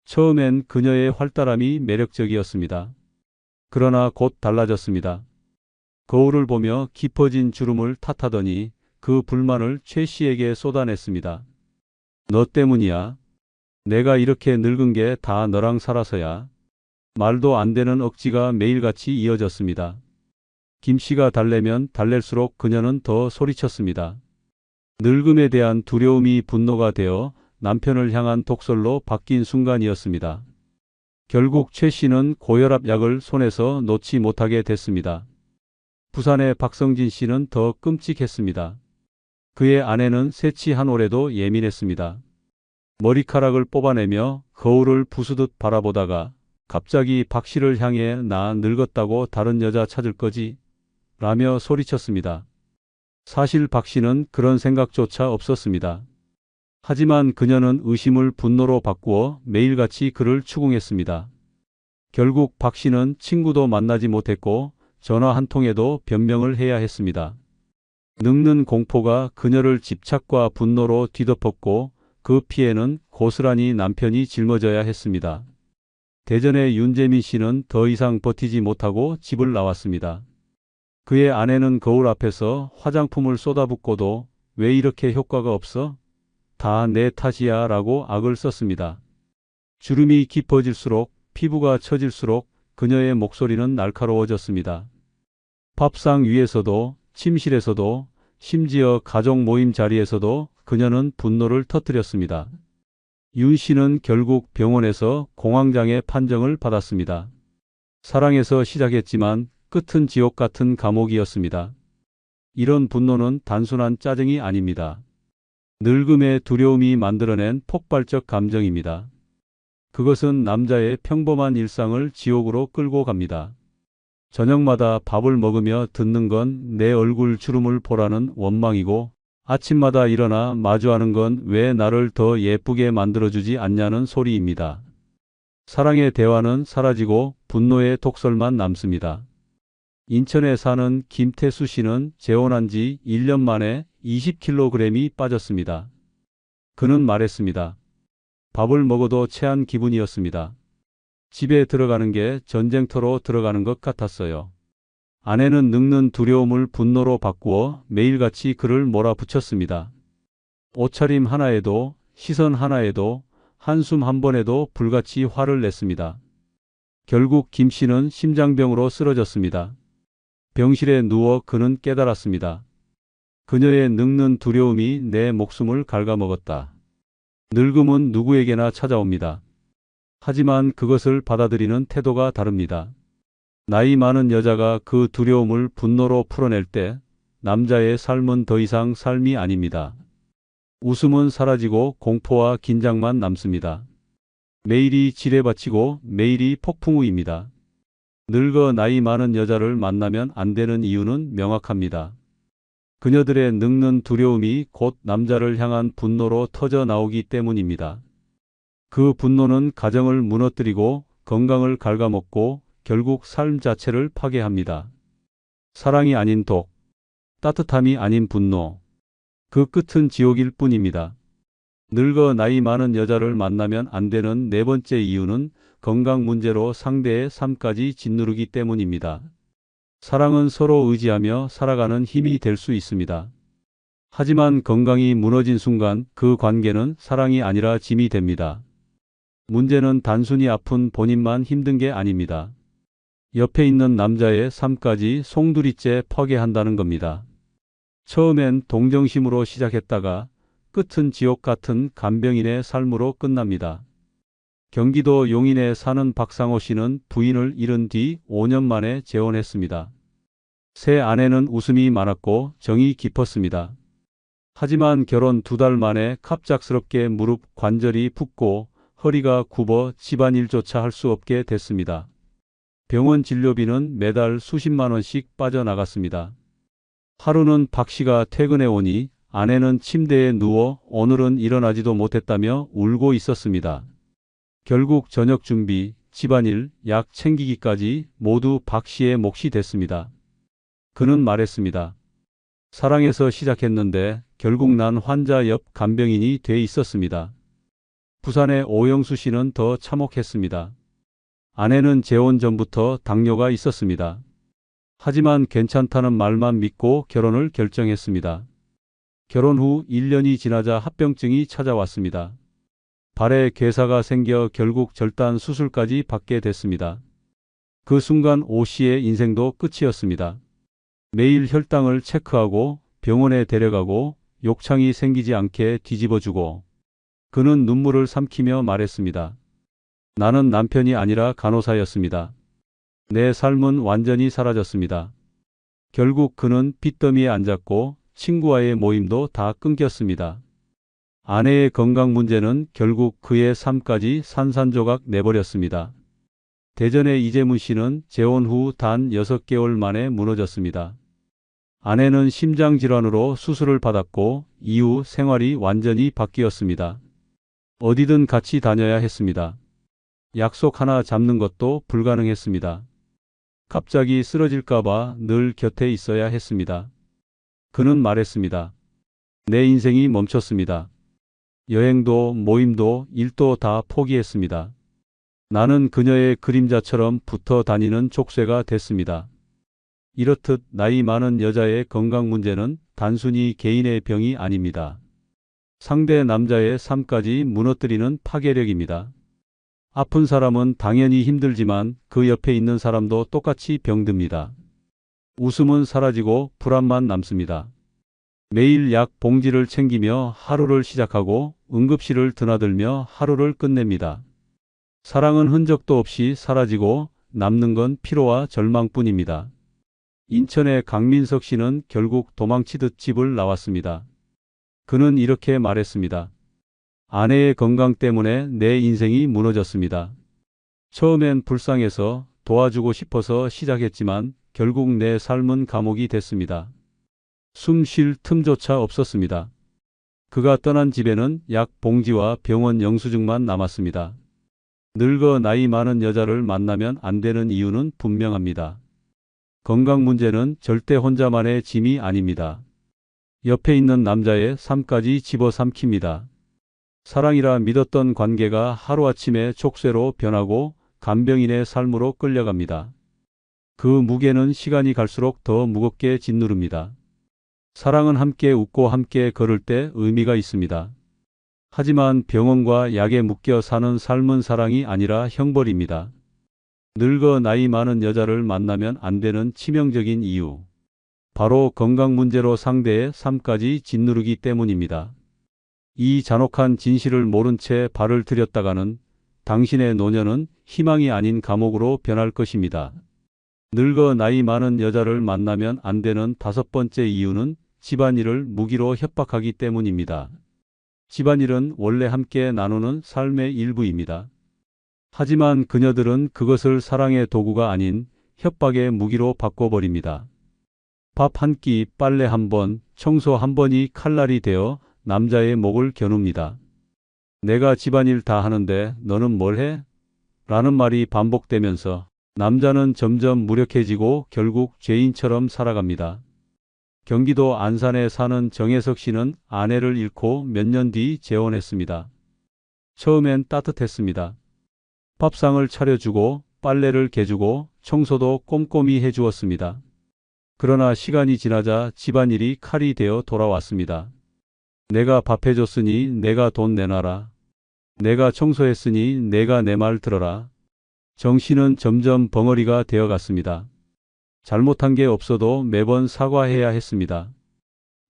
처음엔 그녀의 활달함이 매력적이었습니다. 그러나 곧 달라졌습니다. 거울을 보며 깊어진 주름을 탓하더니 그 불만을 최 씨에게 쏟아냈습니다. 너 때문이야. 내가 이렇게 늙은 게 다 너랑 살아서야. 말도 안 되는 억지가 매일같이 이어졌습니다. 김 씨가 달래면 달랠수록 그녀는 더 소리쳤습니다. 늙음에 대한 두려움이 분노가 되어 남편을 향한 독설로 바뀐 순간이었습니다. 결국 최 씨는 고혈압 약을 손에서 놓지 못하게 됐습니다. 부산의 박성진 씨는 더 끔찍했습니다. 그의 아내는 새치 한 올에도 예민했습니다. 머리카락을 뽑아내며 거울을 부수듯 바라보다가 갑자기 박 씨를 향해 나 늙었다고 다른 여자 찾을 거지? 라며 소리쳤습니다. 사실 박 씨는 그런 생각조차 없었습니다. 하지만 그녀는 의심을 분노로 바꾸어 매일같이 그를 추궁했습니다. 결국 박 씨는 친구도 만나지 못했고 전화 한 통에도 변명을 해야 했습니다. 늙는 공포가 그녀를 집착과 분노로 뒤덮었고 그 피해는 고스란히 남편이 짊어져야 했습니다. 대전의 윤재민 씨는 더 이상 버티지 못하고 집을 나왔습니다. 그의 아내는 거울 앞에서 화장품을 쏟아붓고도 왜 이렇게 효과가 없어? 다 내 탓이야 라고 악을 썼습니다. 주름이 깊어질수록 피부가 처질수록 그녀의 목소리는 날카로워졌습니다. 밥상 위에서도 침실에서도 심지어 가족 모임 자리에서도 그녀는 분노를 터뜨렸습니다. 윤 씨는 결국 병원에서 공황장애 판정을 받았습니다. 사랑에서 시작했지만 끝은 지옥 같은 감옥이었습니다. 이런 분노는 단순한 짜증이 아닙니다. 늙음의 두려움이 만들어낸 폭발적 감정입니다. 그것은 남자의 평범한 일상을 지옥으로 끌고 갑니다. 저녁마다 밥을 먹으며 듣는 건 내 얼굴 주름을 보라는 원망이고 아침마다 일어나 마주하는 건 왜 나를 더 예쁘게 만들어주지 않냐는 소리입니다. 사랑의 대화는 사라지고 분노의 독설만 남습니다. 인천에 사는 김태수 씨는 재혼한 지 1년 만에 20kg이 빠졌습니다. 그는 말했습니다. 밥을 먹어도 체한 기분이었습니다. 집에 들어가는 게 전쟁터로 들어가는 것 같았어요. 아내는 늙는 두려움을 분노로 바꾸어 매일같이 그를 몰아붙였습니다. 옷차림 하나에도 시선 하나에도 한숨 한 번에도 불같이 화를 냈습니다. 결국 김 씨는 심장병으로 쓰러졌습니다. 병실에 누워 그는 깨달았습니다. 그녀의 늙는 두려움이 내 목숨을 갉아먹었다. 늙음은 누구에게나 찾아옵니다. 하지만 그것을 받아들이는 태도가 다릅니다. 나이 많은 여자가 그 두려움을 분노로 풀어낼 때 남자의 삶은 더 이상 삶이 아닙니다. 웃음은 사라지고 공포와 긴장만 남습니다. 매일이 지뢰밭이고 매일이 폭풍우입니다. 늙어 나이 많은 여자를 만나면 안 되는 이유는 명확합니다. 그녀들의 늙는 두려움이 곧 남자를 향한 분노로 터져 나오기 때문입니다. 그 분노는 가정을 무너뜨리고 건강을 갉아먹고 결국 삶 자체를 파괴합니다. 사랑이 아닌 독, 따뜻함이 아닌 분노. 그 끝은 지옥일 뿐입니다. 늙어 나이 많은 여자를 만나면 안 되는 네 번째 이유는 건강 문제로 상대의 삶까지 짓누르기 때문입니다. 사랑은 서로 의지하며 살아가는 힘이 될 수 있습니다. 하지만 건강이 무너진 순간 그 관계는 사랑이 아니라 짐이 됩니다. 문제는 단순히 아픈 본인만 힘든 게 아닙니다. 옆에 있는 남자의 삶까지 송두리째 파괴한다는 겁니다. 처음엔 동정심으로 시작했다가 끝은 지옥 같은 간병인의 삶으로 끝납니다. 경기도 용인에 사는 박상호 씨는 부인을 잃은 뒤 5년 만에 재혼했습니다. 새 아내는 웃음이 많았고 정이 깊었습니다. 하지만 결혼 2달 만에 갑작스럽게 무릎 관절이 붓고 허리가 굽어 집안일조차 할 수 없게 됐습니다. 병원 진료비는 매달 수십만 원씩 빠져나갔습니다. 하루는 박 씨가 퇴근해 오니 아내는 침대에 누워 오늘은 일어나지도 못했다며 울고 있었습니다. 결국 저녁 준비, 집안일, 약 챙기기까지 모두 박 씨의 몫이 됐습니다. 그는 말했습니다. 사랑해서 시작했는데 결국 난 환자 옆 간병인이 돼 있었습니다. 부산의 오영수 씨는 더 참혹했습니다. 아내는 재혼 전부터 당뇨가 있었습니다. 하지만 괜찮다는 말만 믿고 결혼을 결정했습니다. 결혼 후 1년이 지나자 합병증이 찾아왔습니다. 발에 괴사가 생겨 결국 절단 수술까지 받게 됐습니다. 그 순간 오 씨의 인생도 끝이었습니다. 매일 혈당을 체크하고 병원에 데려가고 욕창이 생기지 않게 뒤집어주고 그는 눈물을 삼키며 말했습니다. 나는 남편이 아니라 간호사였습니다. 내 삶은 완전히 사라졌습니다. 결국 그는 빚더미에 앉았고 친구와의 모임도 다 끊겼습니다. 아내의 건강 문제는 결국 그의 삶까지 산산조각 내버렸습니다. 대전의 이재문 씨는 재혼 후 단 6개월 만에 무너졌습니다. 아내는 심장질환으로 수술을 받았고 이후 생활이 완전히 바뀌었습니다. 어디든 같이 다녀야 했습니다. 약속 하나 잡는 것도 불가능했습니다. 갑자기 쓰러질까봐 늘 곁에 있어야 했습니다. 그는 말했습니다. 내 인생이 멈췄습니다. 여행도 모임도 일도 다 포기했습니다. 나는 그녀의 그림자처럼 붙어 다니는 족쇄가 됐습니다. 이렇듯 나이 많은 여자의 건강 문제는 단순히 개인의 병이 아닙니다. 상대 남자의 삶까지 무너뜨리는 파괴력입니다. 아픈 사람은 당연히 힘들지만 그 옆에 있는 사람도 똑같이 병듭니다. 웃음은 사라지고 불안만 남습니다. 매일 약 봉지를 챙기며 하루를 시작하고 응급실을 드나들며 하루를 끝냅니다. 사랑은 흔적도 없이 사라지고 남는 건 피로와 절망뿐입니다. 인천의 강민석 씨는 결국 도망치듯 집을 나왔습니다. 그는 이렇게 말했습니다. 아내의 건강 때문에 내 인생이 무너졌습니다. 처음엔 불쌍해서 도와주고 싶어서 시작했지만 결국 내 삶은 감옥이 됐습니다. 숨 쉴 틈조차 없었습니다. 그가 떠난 집에는 약 봉지와 병원 영수증만 남았습니다. 늙어 나이 많은 여자를 만나면 안 되는 이유는 분명합니다. 건강 문제는 절대 혼자만의 짐이 아닙니다. 옆에 있는 남자의 삶까지 집어삼킵니다. 사랑이라 믿었던 관계가 하루아침에 족쇄로 변하고 간병인의 삶으로 끌려갑니다. 그 무게는 시간이 갈수록 더 무겁게 짓누릅니다. 사랑은 함께 웃고 함께 걸을 때 의미가 있습니다. 하지만 병원과 약에 묶여 사는 삶은 사랑이 아니라 형벌입니다. 늙어 나이 많은 여자를 만나면 안 되는 치명적인 이유. 바로 건강 문제로 상대의 삶까지 짓누르기 때문입니다. 이 잔혹한 진실을 모른 채 발을 들였다가는 당신의 노년은 희망이 아닌 감옥으로 변할 것입니다. 늙어 나이 많은 여자를 만나면 안 되는 5번째 이유는 집안일을 무기로 협박하기 때문입니다. 집안일은 원래 함께 나누는 삶의 일부입니다. 하지만 그녀들은 그것을 사랑의 도구가 아닌 협박의 무기로 바꿔버립니다. 밥 한 끼, 빨래 한 번, 청소 한 번이 칼날이 되어 남자의 목을 겨눕니다. 내가 집안일 다 하는데 너는 뭘 해? 라는 말이 반복되면서 남자는 점점 무력해지고 결국 죄인처럼 살아갑니다. 경기도 안산에 사는 정혜석 씨는 아내를 잃고 몇 년 뒤 재혼했습니다. 처음엔 따뜻했습니다. 밥상을 차려주고 빨래를 개주고 청소도 꼼꼼히 해주었습니다. 그러나 시간이 지나자 집안일이 칼이 되어 돌아왔습니다. 내가 밥 해줬으니 내가 돈 내놔라. 내가 청소했으니 내가 내 말 들어라. 정신은 점점 벙어리가 되어갔습니다. 잘못한 게 없어도 매번 사과해야 했습니다.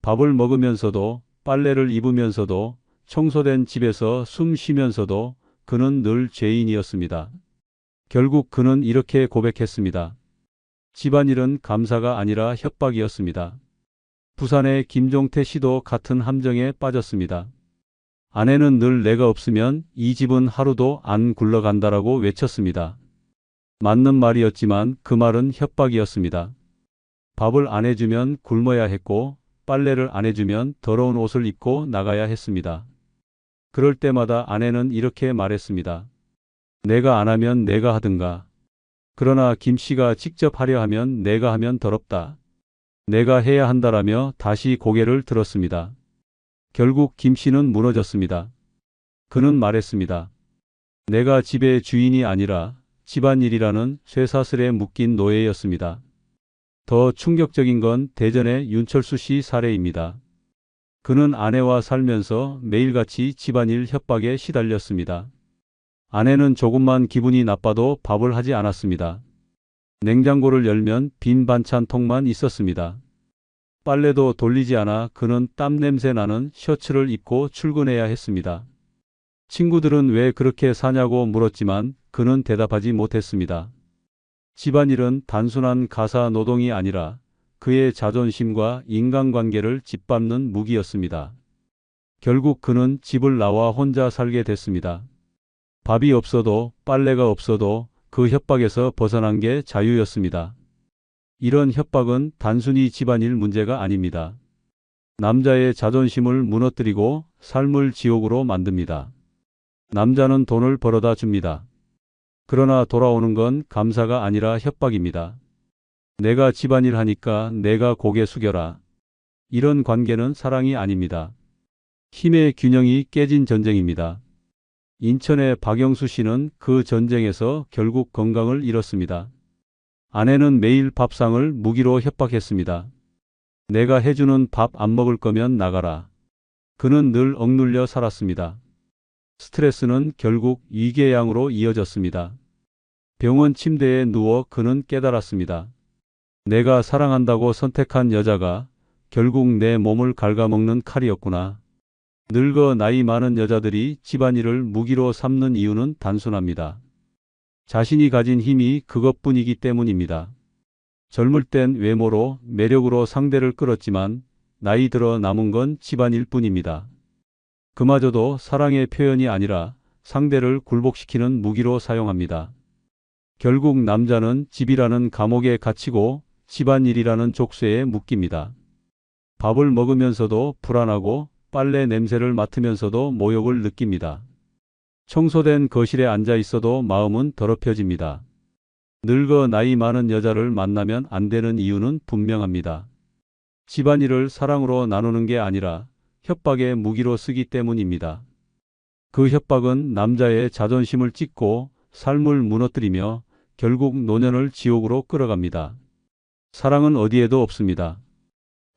밥을 먹으면서도 빨래를 입으면서도 청소된 집에서 숨 쉬면서도 그는 늘 죄인이었습니다. 결국 그는 이렇게 고백했습니다. 집안일은 감사가 아니라 협박이었습니다. 부산의 김종태 씨도 같은 함정에 빠졌습니다. 아내는 늘 내가 없으면 이 집은 하루도 안 굴러간다라고 외쳤습니다. 맞는 말이었지만 그 말은 협박이었습니다. 밥을 안 해주면 굶어야 했고 빨래를 안 해주면 더러운 옷을 입고 나가야 했습니다. 그럴 때마다 아내는 이렇게 말했습니다. 내가 안 하면 내가 하든가. 그러나 김 씨가 직접 하려 하면 내가 하면 더럽다. 내가 해야 한다라며 다시 고개를 들었습니다. 결국 김 씨는 무너졌습니다. 그는 말했습니다. 내가 집의 주인이 아니라 집안일이라는 쇠사슬에 묶인 노예였습니다. 더 충격적인 건 대전의 윤철수 씨 사례입니다. 그는 아내와 살면서 매일같이 집안일 협박에 시달렸습니다. 아내는 조금만 기분이 나빠도 밥을 하지 않았습니다. 냉장고를 열면 빈 반찬통만 있었습니다. 빨래도 돌리지 않아 그는 땀 냄새 나는 셔츠를 입고 출근해야 했습니다. 친구들은 왜 그렇게 사냐고 물었지만 그는 대답하지 못했습니다. 집안일은 단순한 가사 노동이 아니라 그의 자존심과 인간관계를 짓밟는 무기였습니다. 결국 그는 집을 나와 혼자 살게 됐습니다. 밥이 없어도 빨래가 없어도 그 협박에서 벗어난 게 자유였습니다. 이런 협박은 단순히 집안일 문제가 아닙니다. 남자의 자존심을 무너뜨리고 삶을 지옥으로 만듭니다. 남자는 돈을 벌어다 줍니다. 그러나 돌아오는 건 감사가 아니라 협박입니다. 내가 집안일 하니까 내가 고개 숙여라. 이런 관계는 사랑이 아닙니다. 힘의 균형이 깨진 전쟁입니다. 인천의 박영수 씨는 그 전쟁에서 결국 건강을 잃었습니다. 아내는 매일 밥상을 무기로 협박했습니다. 내가 해주는 밥 안 먹을 거면 나가라. 그는 늘 억눌려 살았습니다. 스트레스는 결국 위궤양으로 이어졌습니다. 병원 침대에 누워 그는 깨달았습니다. 내가 사랑한다고 선택한 여자가 결국 내 몸을 갉아먹는 칼이었구나. 늙어 나이 많은 여자들이 집안일을 무기로 삼는 이유는 단순합니다. 자신이 가진 힘이 그것뿐이기 때문입니다. 젊을 땐 외모로 매력으로 상대를 끌었지만 나이 들어 남은 건 집안일 뿐입니다. 그마저도 사랑의 표현이 아니라 상대를 굴복시키는 무기로 사용합니다. 결국 남자는 집이라는 감옥에 갇히고 집안일이라는 족쇄에 묶입니다. 밥을 먹으면서도 불안하고 빨래 냄새를 맡으면서도 모욕을 느낍니다. 청소된 거실에 앉아 있어도 마음은 더럽혀집니다. 늙어 나이 많은 여자를 만나면 안 되는 이유는 분명합니다. 집안일을 사랑으로 나누는 게 아니라 협박의 무기로 쓰기 때문입니다. 그 협박은 남자의 자존심을 찢고 삶을 무너뜨리며 결국 노년을 지옥으로 끌어갑니다. 사랑은 어디에도 없습니다.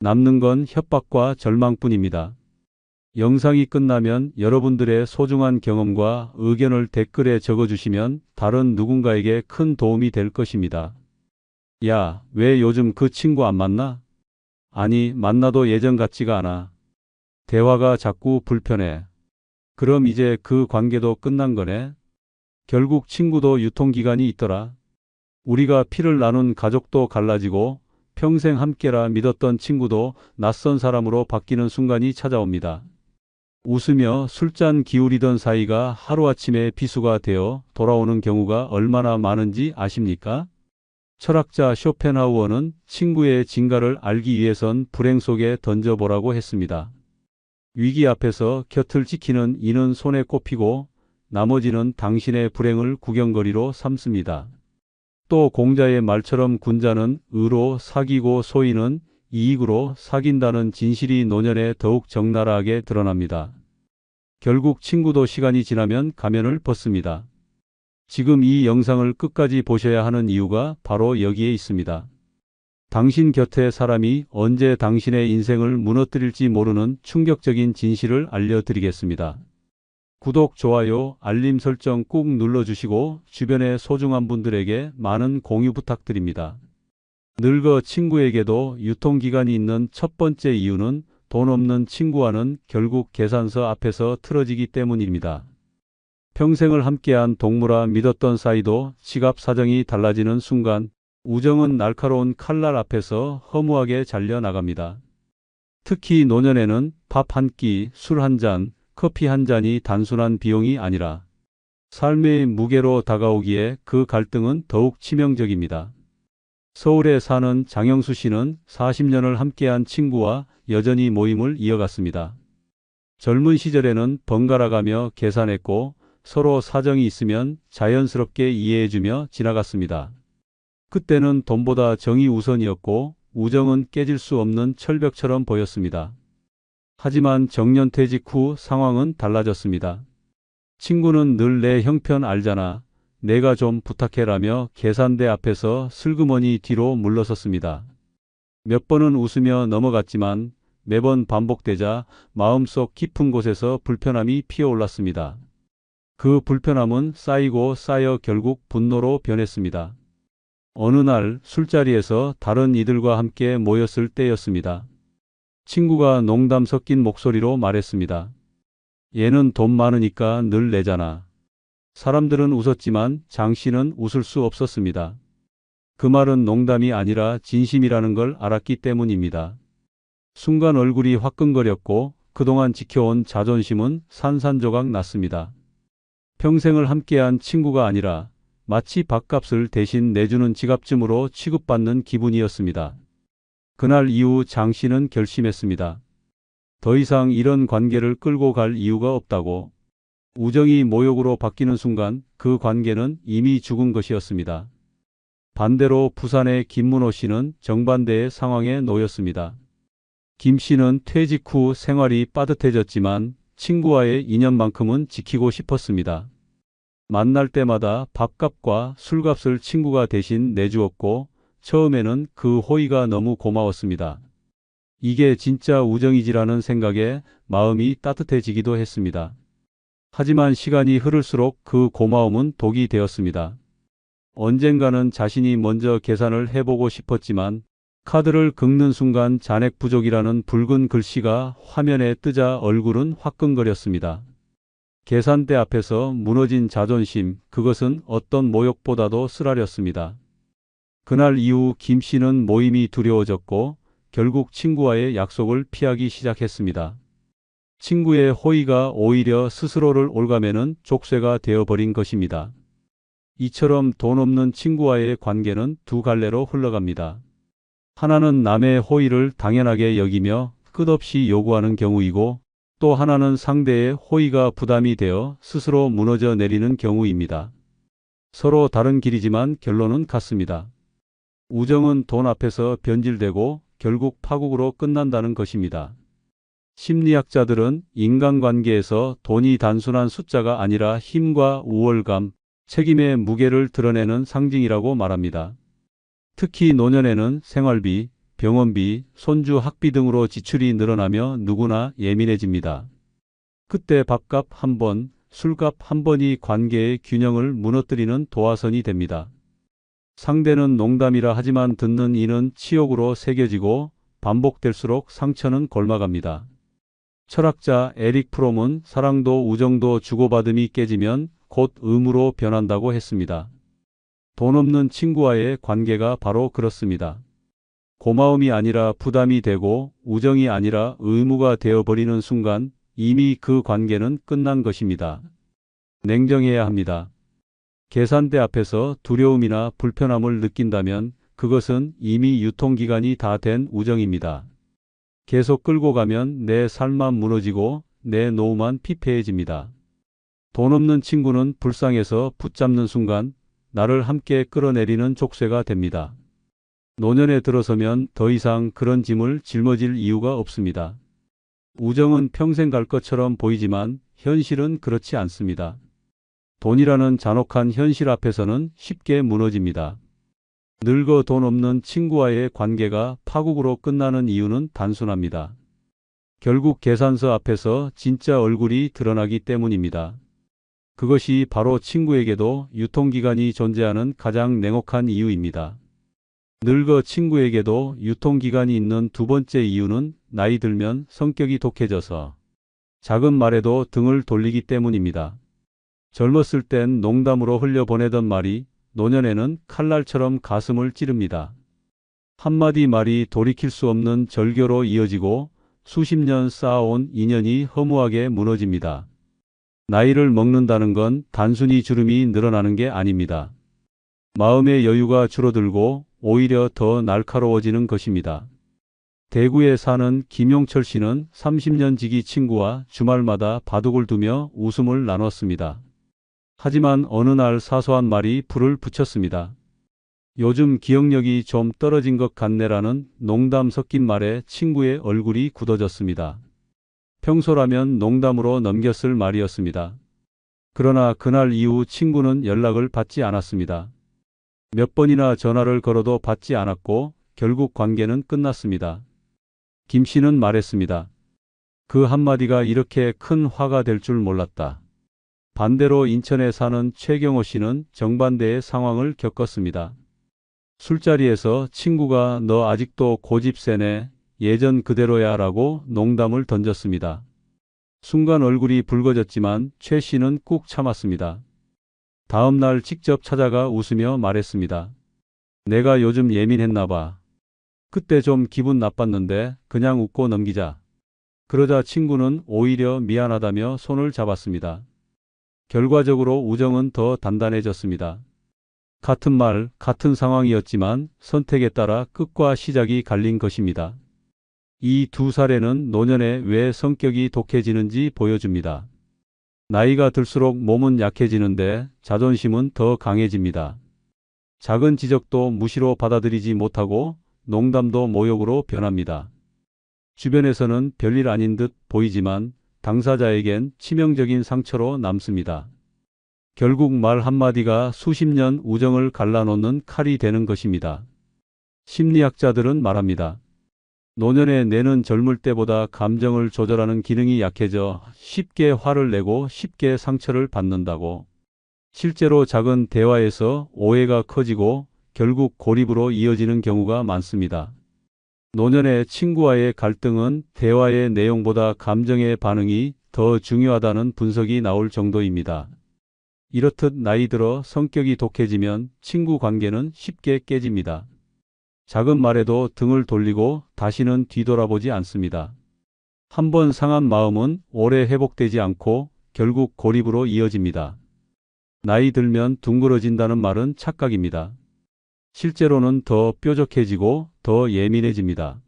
남는 건 협박과 절망뿐입니다. 영상이 끝나면 여러분들의 소중한 경험과 의견을 댓글에 적어주시면 다른 누군가에게 큰 도움이 될 것입니다. 야, 왜 요즘 그 친구 안 만나? 아니, 만나도 예전 같지가 않아. 대화가 자꾸 불편해. 그럼 이제 그 관계도 끝난 거네? 결국 친구도 유통기간이 있더라. 우리가 피를 나눈 가족도 갈라지고 평생 함께라 믿었던 친구도 낯선 사람으로 바뀌는 순간이 찾아옵니다. 웃으며 술잔 기울이던 사이가 하루아침에 비수가 되어 돌아오는 경우가 얼마나 많은지 아십니까? 철학자 쇼펜하우어는 친구의 진가를 알기 위해선 불행 속에 던져보라고 했습니다. 위기 앞에서 곁을 지키는 이는 손에 꼽히고 나머지는 당신의 불행을 구경거리로 삼습니다. 또 공자의 말처럼 군자는 의로 사귀고 소인은 이익으로 사귄다는 진실이 노년에 더욱 적나라하게 드러납니다. 결국 친구도 시간이 지나면 가면을 벗습니다. 지금 이 영상을 끝까지 보셔야 하는 이유가 바로 여기에 있습니다. 당신 곁의 사람이 언제 당신의 인생을 무너뜨릴지 모르는 충격적인 진실을 알려드리겠습니다. 구독, 좋아요, 알림 설정 꾹 눌러주시고 주변의 소중한 분들에게 많은 공유 부탁드립니다. 늙어 친구에게도 유통기간이 있는 첫 번째 이유는 돈 없는 친구와는 결국 계산서 앞에서 틀어지기 때문입니다. 평생을 함께한 동무라 믿었던 사이도 지갑 사정이 달라지는 순간 우정은 날카로운 칼날 앞에서 허무하게 잘려나갑니다. 특히 노년에는 밥 한 끼, 술 한 잔, 커피 한 잔이 단순한 비용이 아니라 삶의 무게로 다가오기에 그 갈등은 더욱 치명적입니다. 서울에 사는 장영수 씨는 40년을 함께한 친구와 여전히 모임을 이어갔습니다. 젊은 시절에는 번갈아가며 계산했고 서로 사정이 있으면 자연스럽게 이해해주며 지나갔습니다. 그때는 돈보다 정이 우선이었고 우정은 깨질 수 없는 철벽처럼 보였습니다. 하지만 정년퇴직 후 상황은 달라졌습니다. 친구는 늘 내 형편 알잖아. 내가 좀 부탁해라며 계산대 앞에서 슬그머니 뒤로 물러섰습니다. 몇 번은 웃으며 넘어갔지만 매번 반복되자 마음속 깊은 곳에서 불편함이 피어올랐습니다. 그 불편함은 쌓이고 쌓여 결국 분노로 변했습니다. 어느 날 술자리에서 다른 이들과 함께 모였을 때였습니다. 친구가 농담 섞인 목소리로 말했습니다. 얘는 돈 많으니까 늘 내잖아. 사람들은 웃었지만 장 씨는 웃을 수 없었습니다. 그 말은 농담이 아니라 진심이라는 걸 알았기 때문입니다. 순간 얼굴이 화끈거렸고 그동안 지켜온 자존심은 산산조각 났습니다. 평생을 함께한 친구가 아니라 마치 밥값을 대신 내주는 지갑쯤으로 취급받는 기분이었습니다. 그날 이후 장 씨는 결심했습니다. 더 이상 이런 관계를 끌고 갈 이유가 없다고. 우정이 모욕으로 바뀌는 순간 그 관계는 이미 죽은 것이었습니다. 반대로 부산의 김문호 씨는 정반대의 상황에 놓였습니다. 김 씨는 퇴직 후 생활이 빠듯해졌지만 친구와의 인연만큼은 지키고 싶었습니다. 만날 때마다 밥값과 술값을 친구가 대신 내주었고 처음에는 그 호의가 너무 고마웠습니다. 이게 진짜 우정이지라는 생각에 마음이 따뜻해지기도 했습니다. 하지만 시간이 흐를수록 그 고마움은 독이 되었습니다. 언젠가는 자신이 먼저 계산을 해보고 싶었지만 카드를 긁는 순간 잔액 부족이라는 붉은 글씨가 화면에 뜨자 얼굴은 화끈거렸습니다. 계산대 앞에서 무너진 자존심, 그것은 어떤 모욕보다도 쓰라렸습니다. 그날 이후 김 씨는 모임이 두려워졌고 결국 친구와의 약속을 피하기 시작했습니다. 친구의 호의가 오히려 스스로를 옭아매는 족쇄가 되어버린 것입니다. 이처럼 돈 없는 친구와의 관계는 두 갈래로 흘러갑니다. 하나는 남의 호의를 당연하게 여기며 끝없이 요구하는 경우이고 또 하나는 상대의 호의가 부담이 되어 스스로 무너져 내리는 경우입니다. 서로 다른 길이지만 결론은 같습니다. 우정은 돈 앞에서 변질되고 결국 파국으로 끝난다는 것입니다. 심리학자들은 인간관계에서 돈이 단순한 숫자가 아니라 힘과 우월감, 책임의 무게를 드러내는 상징이라고 말합니다. 특히 노년에는 생활비, 병원비, 손주 학비 등으로 지출이 늘어나며 누구나 예민해집니다. 그때 밥값 한 번, 술값 한 번이 관계의 균형을 무너뜨리는 도화선이 됩니다. 상대는 농담이라 하지만 듣는 이는 치욕으로 새겨지고 반복될수록 상처는 골마갑니다. 철학자 에릭 프롬은 사랑도 우정도 주고받음이 깨지면 곧 의무로 변한다고 했습니다. 돈 없는 친구와의 관계가 바로 그렇습니다. 고마움이 아니라 부담이 되고 우정이 아니라 의무가 되어버리는 순간 이미 그 관계는 끝난 것입니다. 냉정해야 합니다. 계산대 앞에서 두려움이나 불편함을 느낀다면 그것은 이미 유통기간이 다 된 우정입니다. 계속 끌고 가면 내 삶만 무너지고 내 노후만 피폐해집니다. 돈 없는 친구는 불쌍해서 붙잡는 순간 나를 함께 끌어내리는 족쇄가 됩니다. 노년에 들어서면 더 이상 그런 짐을 짊어질 이유가 없습니다. 우정은 평생 갈 것처럼 보이지만 현실은 그렇지 않습니다. 돈이라는 잔혹한 현실 앞에서는 쉽게 무너집니다. 늙어 돈 없는 친구와의 관계가 파국으로 끝나는 이유는 단순합니다. 결국 계산서 앞에서 진짜 얼굴이 드러나기 때문입니다. 그것이 바로 친구에게도 유통기간이 존재하는 가장 냉혹한 이유입니다. 늙어 친구에게도 유통기간이 있는 두 번째 이유는 나이 들면 성격이 독해져서 작은 말에도 등을 돌리기 때문입니다. 젊었을 땐 농담으로 흘려보내던 말이 노년에는 칼날처럼 가슴을 찌릅니다. 한마디 말이 돌이킬 수 없는 절교로 이어지고 수십 년 쌓아온 인연이 허무하게 무너집니다. 나이를 먹는다는 건 단순히 주름이 늘어나는 게 아닙니다. 마음의 여유가 줄어들고 오히려 더 날카로워지는 것입니다. 대구에 사는 김용철 씨는 30년 지기 친구와 주말마다 바둑을 두며 웃음을 나눴습니다. 하지만 어느 날 사소한 말이 불을 붙였습니다. 요즘 기억력이 좀 떨어진 것 같네라는 농담 섞인 말에 친구의 얼굴이 굳어졌습니다. 평소라면 농담으로 넘겼을 말이었습니다. 그러나 그날 이후 친구는 연락을 받지 않았습니다. 몇 번이나 전화를 걸어도 받지 않았고 결국 관계는 끝났습니다. 김 씨는 말했습니다. 그 한마디가 이렇게 큰 화가 될 줄 몰랐다. 반대로 인천에 사는 최경호 씨는 정반대의 상황을 겪었습니다. 술자리에서 친구가 너 아직도 고집 세네, 예전 그대로야 라고 농담을 던졌습니다. 순간 얼굴이 붉어졌지만 최 씨는 꾹 참았습니다. 다음 날 직접 찾아가 웃으며 말했습니다. 내가 요즘 예민했나 봐. 그때 좀 기분 나빴는데 그냥 웃고 넘기자. 그러자 친구는 오히려 미안하다며 손을 잡았습니다. 결과적으로 우정은 더 단단해졌습니다. 같은 말, 같은 상황이었지만 선택에 따라 끝과 시작이 갈린 것입니다. 이 두 사례는 노년에 왜 성격이 독해지는지 보여줍니다. 나이가 들수록 몸은 약해지는데 자존심은 더 강해집니다. 작은 지적도 무시로 받아들이지 못하고 농담도 모욕으로 변합니다. 주변에서는 별일 아닌 듯 보이지만 당사자에겐 치명적인 상처로 남습니다. 결국 말 한마디가 수십 년 우정을 갈라놓는 칼이 되는 것입니다. 심리학자들은 말합니다. 노년의 뇌는 젊을 때보다 감정을 조절하는 기능이 약해져 쉽게 화를 내고 쉽게 상처를 받는다고. 실제로 작은 대화에서 오해가 커지고 결국 고립으로 이어지는 경우가 많습니다. 노년의 친구와의 갈등은 대화의 내용보다 감정의 반응이 더 중요하다는 분석이 나올 정도입니다. 이렇듯 나이 들어 성격이 독해지면 친구 관계는 쉽게 깨집니다. 작은 말에도 등을 돌리고 다시는 뒤돌아보지 않습니다. 한번 상한 마음은 오래 회복되지 않고 결국 고립으로 이어집니다. 나이 들면 둥그러진다는 말은 착각입니다. 실제로는 더 뾰족해지고 더 예민해집니다.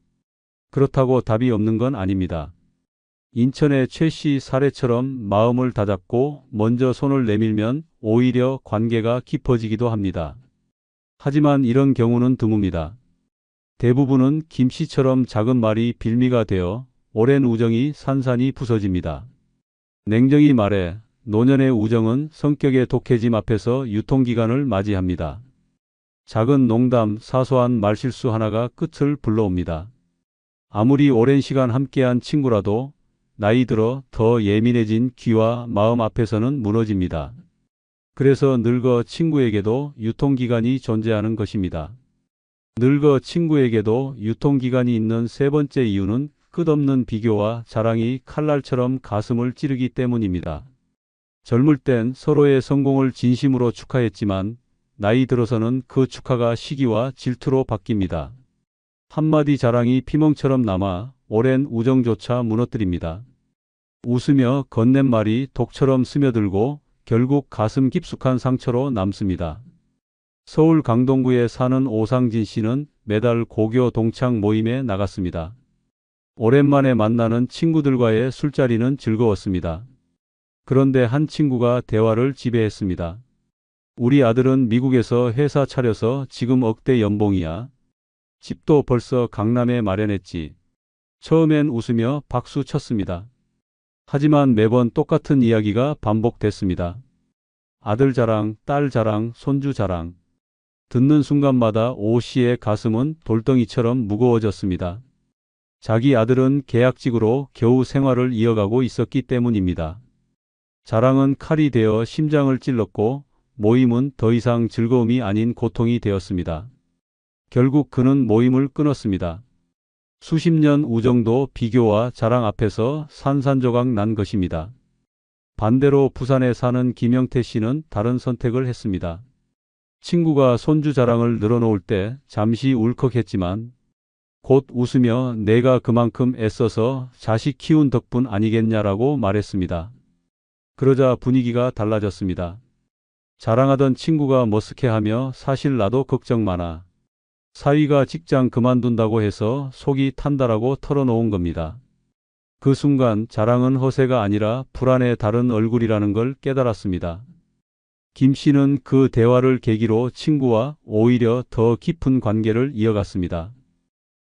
그렇다고 답이 없는 건 아닙니다. 인천의 최 씨 사례처럼 마음을 다잡고 먼저 손을 내밀면 오히려 관계가 깊어지기도 합니다. 하지만 이런 경우는 드뭅니다. 대부분은 김 씨처럼 작은 말이 빌미가 되어 오랜 우정이 산산이 부서집니다. 냉정히 말해 노년의 우정은 성격의 독해짐 앞에서 유통기간을 맞이합니다. 작은 농담, 사소한 말실수 하나가 끝을 불러옵니다. 아무리 오랜 시간 함께한 친구라도 나이 들어 더 예민해진 귀와 마음 앞에서는 무너집니다. 그래서 늙어 친구에게도 유통기간이 존재하는 것입니다. 늙어 친구에게도 유통기간이 있는 세 번째 이유는 끝없는 비교와 자랑이 칼날처럼 가슴을 찌르기 때문입니다. 젊을 땐 서로의 성공을 진심으로 축하했지만 나이 들어서는 그 축하가 시기와 질투로 바뀝니다. 한마디 자랑이 피멍처럼 남아 오랜 우정조차 무너뜨립니다. 웃으며 건넨 말이 독처럼 스며들고 결국 가슴 깊숙한 상처로 남습니다. 서울 강동구에 사는 오상진 씨는 매달 고교 동창 모임에 나갔습니다. 오랜만에 만나는 친구들과의 술자리는 즐거웠습니다. 그런데 한 친구가 대화를 지배했습니다. 우리 아들은 미국에서 회사 차려서 지금 억대 연봉이야. 집도 벌써 강남에 마련했지. 처음엔 웃으며 박수 쳤습니다. 하지만 매번 똑같은 이야기가 반복됐습니다. 아들 자랑, 딸 자랑, 손주 자랑. 듣는 순간마다 오 씨의 가슴은 돌덩이처럼 무거워졌습니다. 자기 아들은 계약직으로 겨우 생활을 이어가고 있었기 때문입니다. 자랑은 칼이 되어 심장을 찔렀고 모임은 더 이상 즐거움이 아닌 고통이 되었습니다. 결국 그는 모임을 끊었습니다. 수십 년 우정도 비교와 자랑 앞에서 산산조각 난 것입니다. 반대로 부산에 사는 김영태 씨는 다른 선택을 했습니다. 친구가 손주 자랑을 늘어놓을 때 잠시 울컥했지만 곧 웃으며 내가 그만큼 애써서 자식 키운 덕분 아니겠냐라고 말했습니다. 그러자 분위기가 달라졌습니다. 자랑하던 친구가 머쓱해하며 사실 나도 걱정 많아. 사위가 직장 그만둔다고 해서 속이 탄다라고 털어놓은 겁니다. 그 순간 자랑은 허세가 아니라 불안의 다른 얼굴이라는 걸 깨달았습니다. 김 씨는 그 대화를 계기로 친구와 오히려 더 깊은 관계를 이어갔습니다.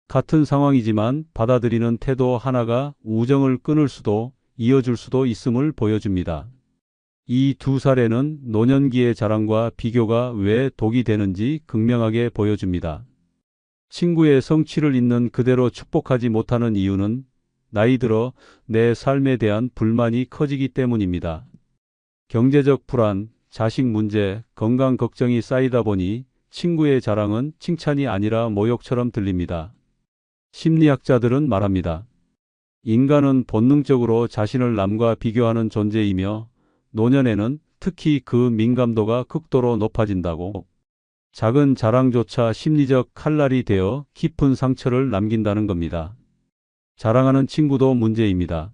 같은 상황이지만 받아들이는 태도 하나가 우정을 끊을 수도 이어줄 수도 있음을 보여줍니다. 이 두 사례는 노년기의 자랑과 비교가 왜 독이 되는지 극명하게 보여줍니다. 친구의 성취를 있는 그대로 축복하지 못하는 이유는 나이 들어 내 삶에 대한 불만이 커지기 때문입니다. 경제적 불안, 자식 문제, 건강 걱정이 쌓이다 보니 친구의 자랑은 칭찬이 아니라 모욕처럼 들립니다. 심리학자들은 말합니다. 인간은 본능적으로 자신을 남과 비교하는 존재이며 노년에는 특히 그 민감도가 극도로 높아진다고. 작은 자랑조차 심리적 칼날이 되어 깊은 상처를 남긴다는 겁니다. 자랑하는 친구도 문제입니다.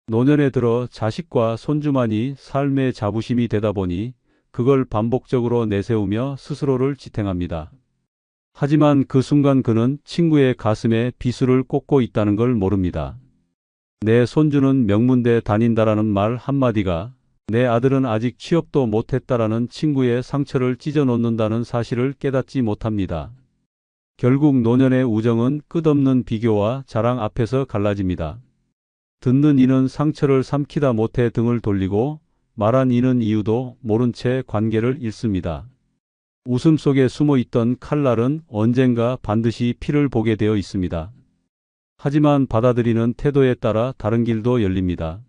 노년에 들어 자식과 손주만이 삶의 자부심이 되다 보니 그걸 반복적으로 내세우며 스스로를 지탱합니다. 하지만 그 순간 그는 친구의 가슴에 비수를 꽂고 있다는 걸 모릅니다. 내 손주는 명문대 다닌다라는 말 한마디가 내 아들은 아직 취업도 못했다라는 친구의 상처를 찢어놓는다는 사실을 깨닫지 못합니다. 결국 노년의 우정은 끝없는 비교와 자랑 앞에서 갈라집니다. 듣는 이는 상처를 삼키다 못해 등을 돌리고 말한 이는 이유도 모른 채 관계를 잃습니다. 웃음 속에 숨어 있던 칼날은 언젠가 반드시 피를 보게 되어 있습니다. 하지만 받아들이는 태도에 따라 다른 길도 열립니다.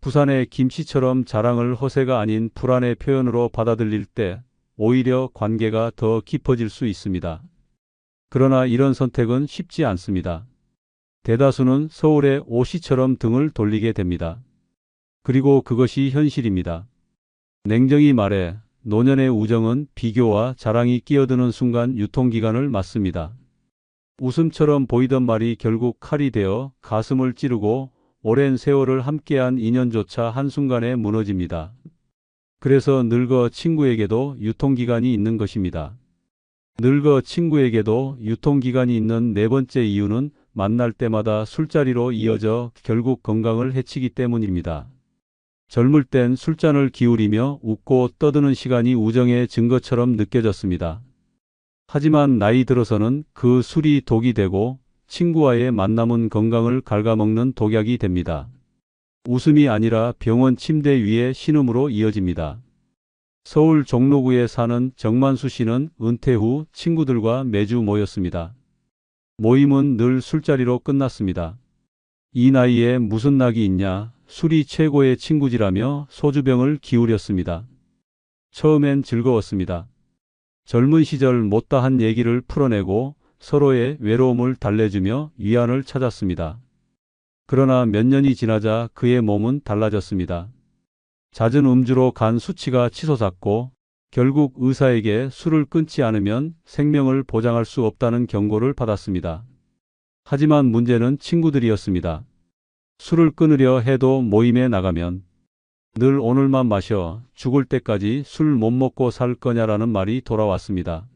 부산의 김씨처럼 자랑을 허세가 아닌 불안의 표현으로 받아들일 때 오히려 관계가 더 깊어질 수 있습니다. 그러나 이런 선택은 쉽지 않습니다. 대다수는 서울의 오씨처럼 등을 돌리게 됩니다. 그리고 그것이 현실입니다. 냉정히 말해 노년의 우정은 비교와 자랑이 끼어드는 순간 유통기간을 맞습니다. 웃음처럼 보이던 말이 결국 칼이 되어 가슴을 찌르고 오랜 세월을 함께한 인연조차 한순간에 무너집니다. 그래서 늙어 친구에게도 유통기간이 있는 것입니다. 늙어 친구에게도 유통기간이 있는 네 번째 이유는 만날 때마다 술자리로 이어져 결국 건강을 해치기 때문입니다. 젊을 땐 술잔을 기울이며 웃고 떠드는 시간이 우정의 증거처럼 느껴졌습니다. 하지만 나이 들어서는 그 술이 독이 되고 친구와의 만남은 건강을 갉아먹는 독약이 됩니다. 웃음이 아니라 병원 침대 위의 신음으로 이어집니다. 서울 종로구에 사는 정만수 씨는 은퇴 후 친구들과 매주 모였습니다. 모임은 늘 술자리로 끝났습니다. 이 나이에 무슨 낙이 있냐, 술이 최고의 친구지라며 소주병을 기울였습니다. 처음엔 즐거웠습니다. 젊은 시절 못다한 얘기를 풀어내고 서로의 외로움을 달래주며 위안을 찾았습니다. 그러나 몇 년이 지나자 그의 몸은 달라졌습니다. 잦은 음주로 간 수치가 치솟았고 결국 의사에게 술을 끊지 않으면 생명을 보장할 수 없다는 경고를 받았습니다. 하지만 문제는 친구들이었습니다. 술을 끊으려 해도 모임에 나가면 늘 오늘만 마셔, 죽을 때까지 술 못 먹고 살 거냐라는 말이 돌아왔습니다.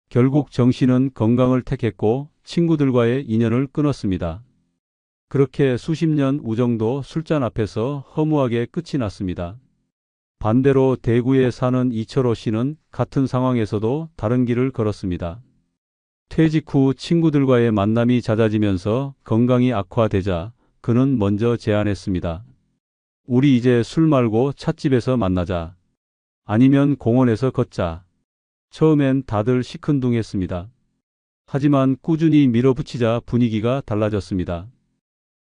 결국 정씨는 건강을 택했고 친구들과의 인연을 끊었습니다. 그렇게 수십 년 우정도 술잔 앞에서 허무하게 끝이 났습니다. 반대로 대구에 사는 이철호 씨는 같은 상황에서도 다른 길을 걸었습니다. 퇴직 후 친구들과의 만남이 잦아지면서 건강이 악화되자 그는 먼저 제안했습니다. 우리 이제 술 말고 찻집에서 만나자. 아니면 공원에서 걷자. 처음엔 다들 시큰둥했습니다. 하지만 꾸준히 밀어붙이자 분위기가 달라졌습니다.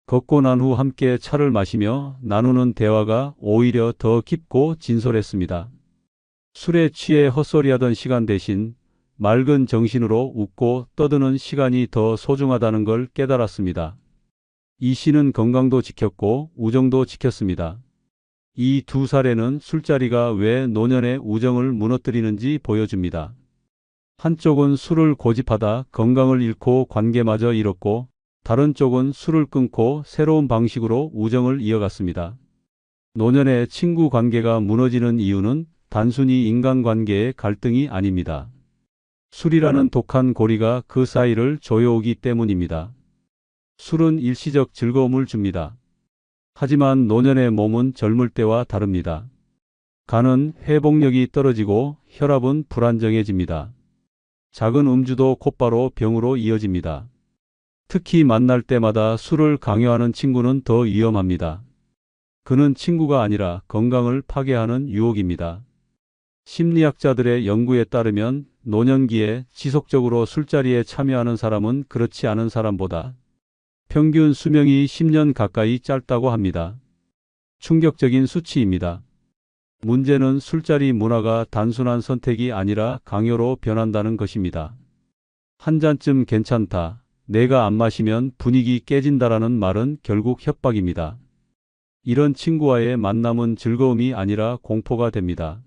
걷고 난 후 함께 차를 마시며 나누는 대화가 오히려 더 깊고 진솔했습니다. 술에 취해 헛소리하던 시간 대신 맑은 정신으로 웃고 떠드는 시간이 더 소중하다는 걸 깨달았습니다. 이 씨는 건강도 지켰고 우정도 지켰습니다. 이 두 사례는 술자리가 왜 노년의 우정을 무너뜨리는지 보여줍니다. 한쪽은 술을 고집하다 건강을 잃고 관계마저 잃었고 다른 쪽은 술을 끊고 새로운 방식으로 우정을 이어갔습니다. 노년의 친구 관계가 무너지는 이유는 단순히 인간관계의 갈등이 아닙니다. 술이라는 독한 고리가 그 사이를 조여오기 때문입니다. 술은 일시적 즐거움을 줍니다. 하지만 노년의 몸은 젊을 때와 다릅니다. 간은 회복력이 떨어지고 혈압은 불안정해집니다. 작은 음주도 곧바로 병으로 이어집니다. 특히 만날 때마다 술을 강요하는 친구는 더 위험합니다. 그는 친구가 아니라 건강을 파괴하는 유혹입니다. 심리학자들의 연구에 따르면 노년기에 지속적으로 술자리에 참여하는 사람은 그렇지 않은 사람보다 평균 수명이 10년 가까이 짧다고 합니다. 충격적인 수치입니다. 문제는 술자리 문화가 단순한 선택이 아니라 강요로 변한다는 것입니다. 한 잔쯤 괜찮다. 내가 안 마시면 분위기 깨진다라는 말은 결국 협박입니다. 이런 친구와의 만남은 즐거움이 아니라 공포가 됩니다.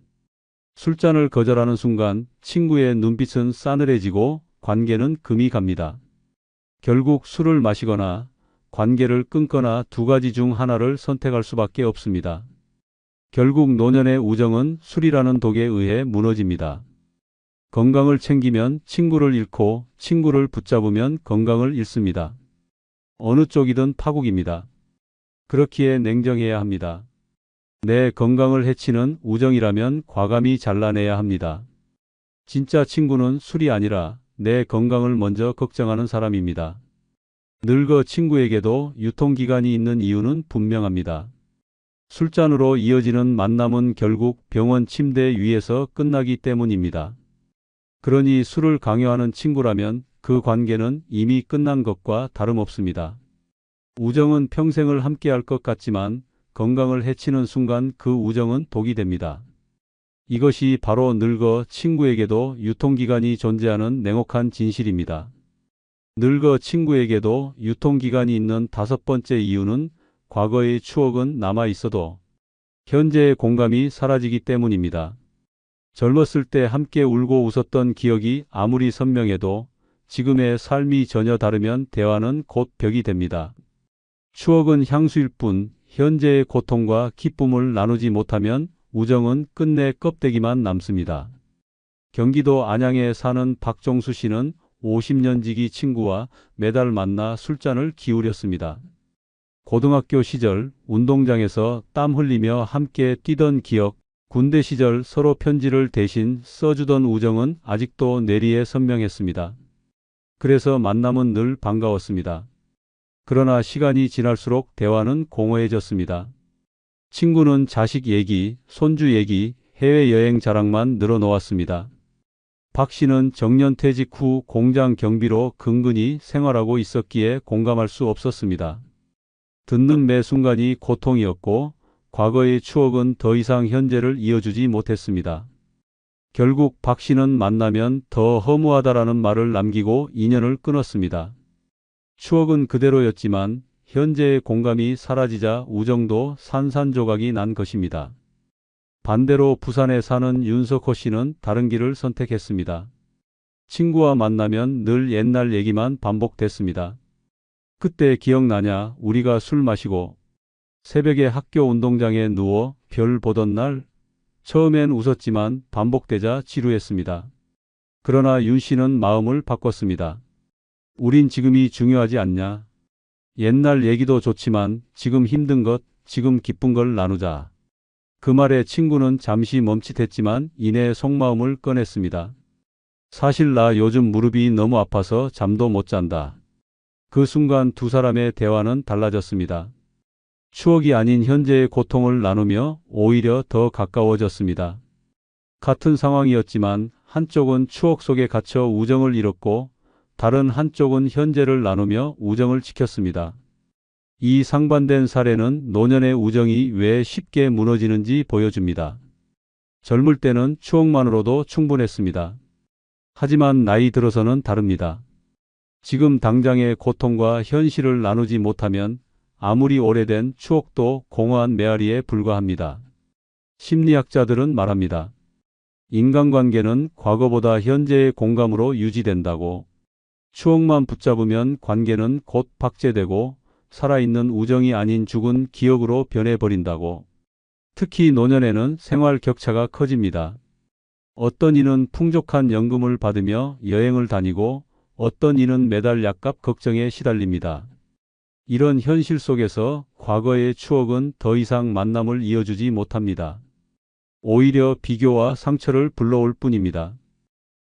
술잔을 거절하는 순간 친구의 눈빛은 싸늘해지고 관계는 금이 갑니다. 결국 술을 마시거나 관계를 끊거나 두 가지 중 하나를 선택할 수밖에 없습니다. 결국 노년의 우정은 술이라는 독에 의해 무너집니다. 건강을 챙기면 친구를 잃고 친구를 붙잡으면 건강을 잃습니다. 어느 쪽이든 파국입니다. 그렇기에 냉정해야 합니다. 내 건강을 해치는 우정이라면 과감히 잘라내야 합니다. 진짜 친구는 술이 아니라 내 건강을 먼저 걱정하는 사람입니다. 늙어 친구에게도 유통기간이 있는 이유는 분명합니다. 술잔으로 이어지는 만남은 결국 병원 침대 위에서 끝나기 때문입니다. 그러니 술을 강요하는 친구라면 그 관계는 이미 끝난 것과 다름없습니다. 우정은 평생을 함께할 것 같지만 건강을 해치는 순간 그 우정은 독이 됩니다. 이것이 바로 늙어 친구에게도 유통기간이 존재하는 냉혹한 진실입니다. 늙어 친구에게도 유통기간이 있는 다섯 번째 이유는 과거의 추억은 남아 있어도 현재의 공감이 사라지기 때문입니다. 젊었을 때 함께 울고 웃었던 기억이 아무리 선명해도 지금의 삶이 전혀 다르면 대화는 곧 벽이 됩니다. 추억은 향수일 뿐 현재의 고통과 기쁨을 나누지 못하면 우정은 끝내 껍데기만 남습니다. 경기도 안양에 사는 박종수 씨는 50년 지기 친구와 매달 만나 술잔을 기울였습니다. 고등학교 시절 운동장에서 땀 흘리며 함께 뛰던 기억, 군대 시절 서로 편지를 대신 써주던 우정은 아직도 뇌리에 선명했습니다. 그래서 만남은 늘 반가웠습니다. 그러나 시간이 지날수록 대화는 공허해졌습니다. 친구는 자식 얘기, 손주 얘기, 해외여행 자랑만 늘어놓았습니다. 박 씨는 정년퇴직 후 공장 경비로 근근히 생활하고 있었기에 공감할 수 없었습니다. 듣는 매 순간이 고통이었고 과거의 추억은 더 이상 현재를 이어주지 못했습니다. 결국 박 씨는 만나면 더 허무하다라는 말을 남기고 인연을 끊었습니다. 추억은 그대로였지만 현재의 공감이 사라지자 우정도 산산조각이 난 것입니다. 반대로 부산에 사는 윤석호 씨는 다른 길을 선택했습니다. 친구와 만나면 늘 옛날 얘기만 반복됐습니다. 그때 기억나냐? 우리가 술 마시고 새벽에 학교 운동장에 누워 별 보던 날. 처음엔 웃었지만 반복되자 지루했습니다. 그러나 윤 씨는 마음을 바꿨습니다. 우린 지금이 중요하지 않냐? 옛날 얘기도 좋지만 지금 힘든 것, 지금 기쁜 걸 나누자. 그 말에 친구는 잠시 멈칫했지만 이내 속마음을 꺼냈습니다. 사실 나 요즘 무릎이 너무 아파서 잠도 못 잔다. 그 순간 두 사람의 대화는 달라졌습니다. 추억이 아닌 현재의 고통을 나누며 오히려 더 가까워졌습니다. 같은 상황이었지만 한쪽은 추억 속에 갇혀 우정을 잃었고 다른 한쪽은 현재를 나누며 우정을 지켰습니다. 이 상반된 사례는 노년의 우정이 왜 쉽게 무너지는지 보여줍니다. 젊을 때는 추억만으로도 충분했습니다. 하지만 나이 들어서는 다릅니다. 지금 당장의 고통과 현실을 나누지 못하면 아무리 오래된 추억도 공허한 메아리에 불과합니다. 심리학자들은 말합니다. 인간관계는 과거보다 현재의 공감으로 유지된다고. 추억만 붙잡으면 관계는 곧 박제되고 살아있는 우정이 아닌 죽은 기억으로 변해버린다고. 특히 노년에는 생활 격차가 커집니다. 어떤 이는 풍족한 연금을 받으며 여행을 다니고 어떤 이는 매달 약값 걱정에 시달립니다. 이런 현실 속에서 과거의 추억은 더 이상 만남을 이어주지 못합니다. 오히려 비교와 상처를 불러올 뿐입니다.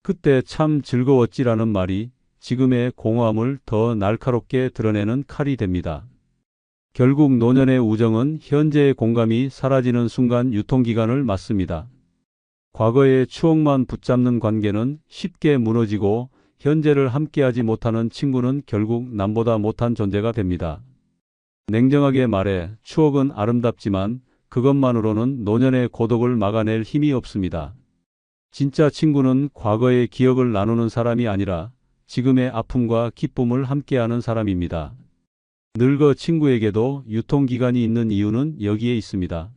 그때 참 즐거웠지라는 말이 지금의 공허함을 더 날카롭게 드러내는 칼이 됩니다. 결국 노년의 우정은 현재의 공감이 사라지는 순간 유통기간을 맞습니다. 과거의 추억만 붙잡는 관계는 쉽게 무너지고 현재를 함께하지 못하는 친구는 결국 남보다 못한 존재가 됩니다. 냉정하게 말해 추억은 아름답지만 그것만으로는 노년의 고독을 막아낼 힘이 없습니다. 진짜 친구는 과거의 기억을 나누는 사람이 아니라 지금의 아픔과 기쁨을 함께하는 사람입니다. 늙어 친구에게도 유통기간이 있는 이유는 여기에 있습니다.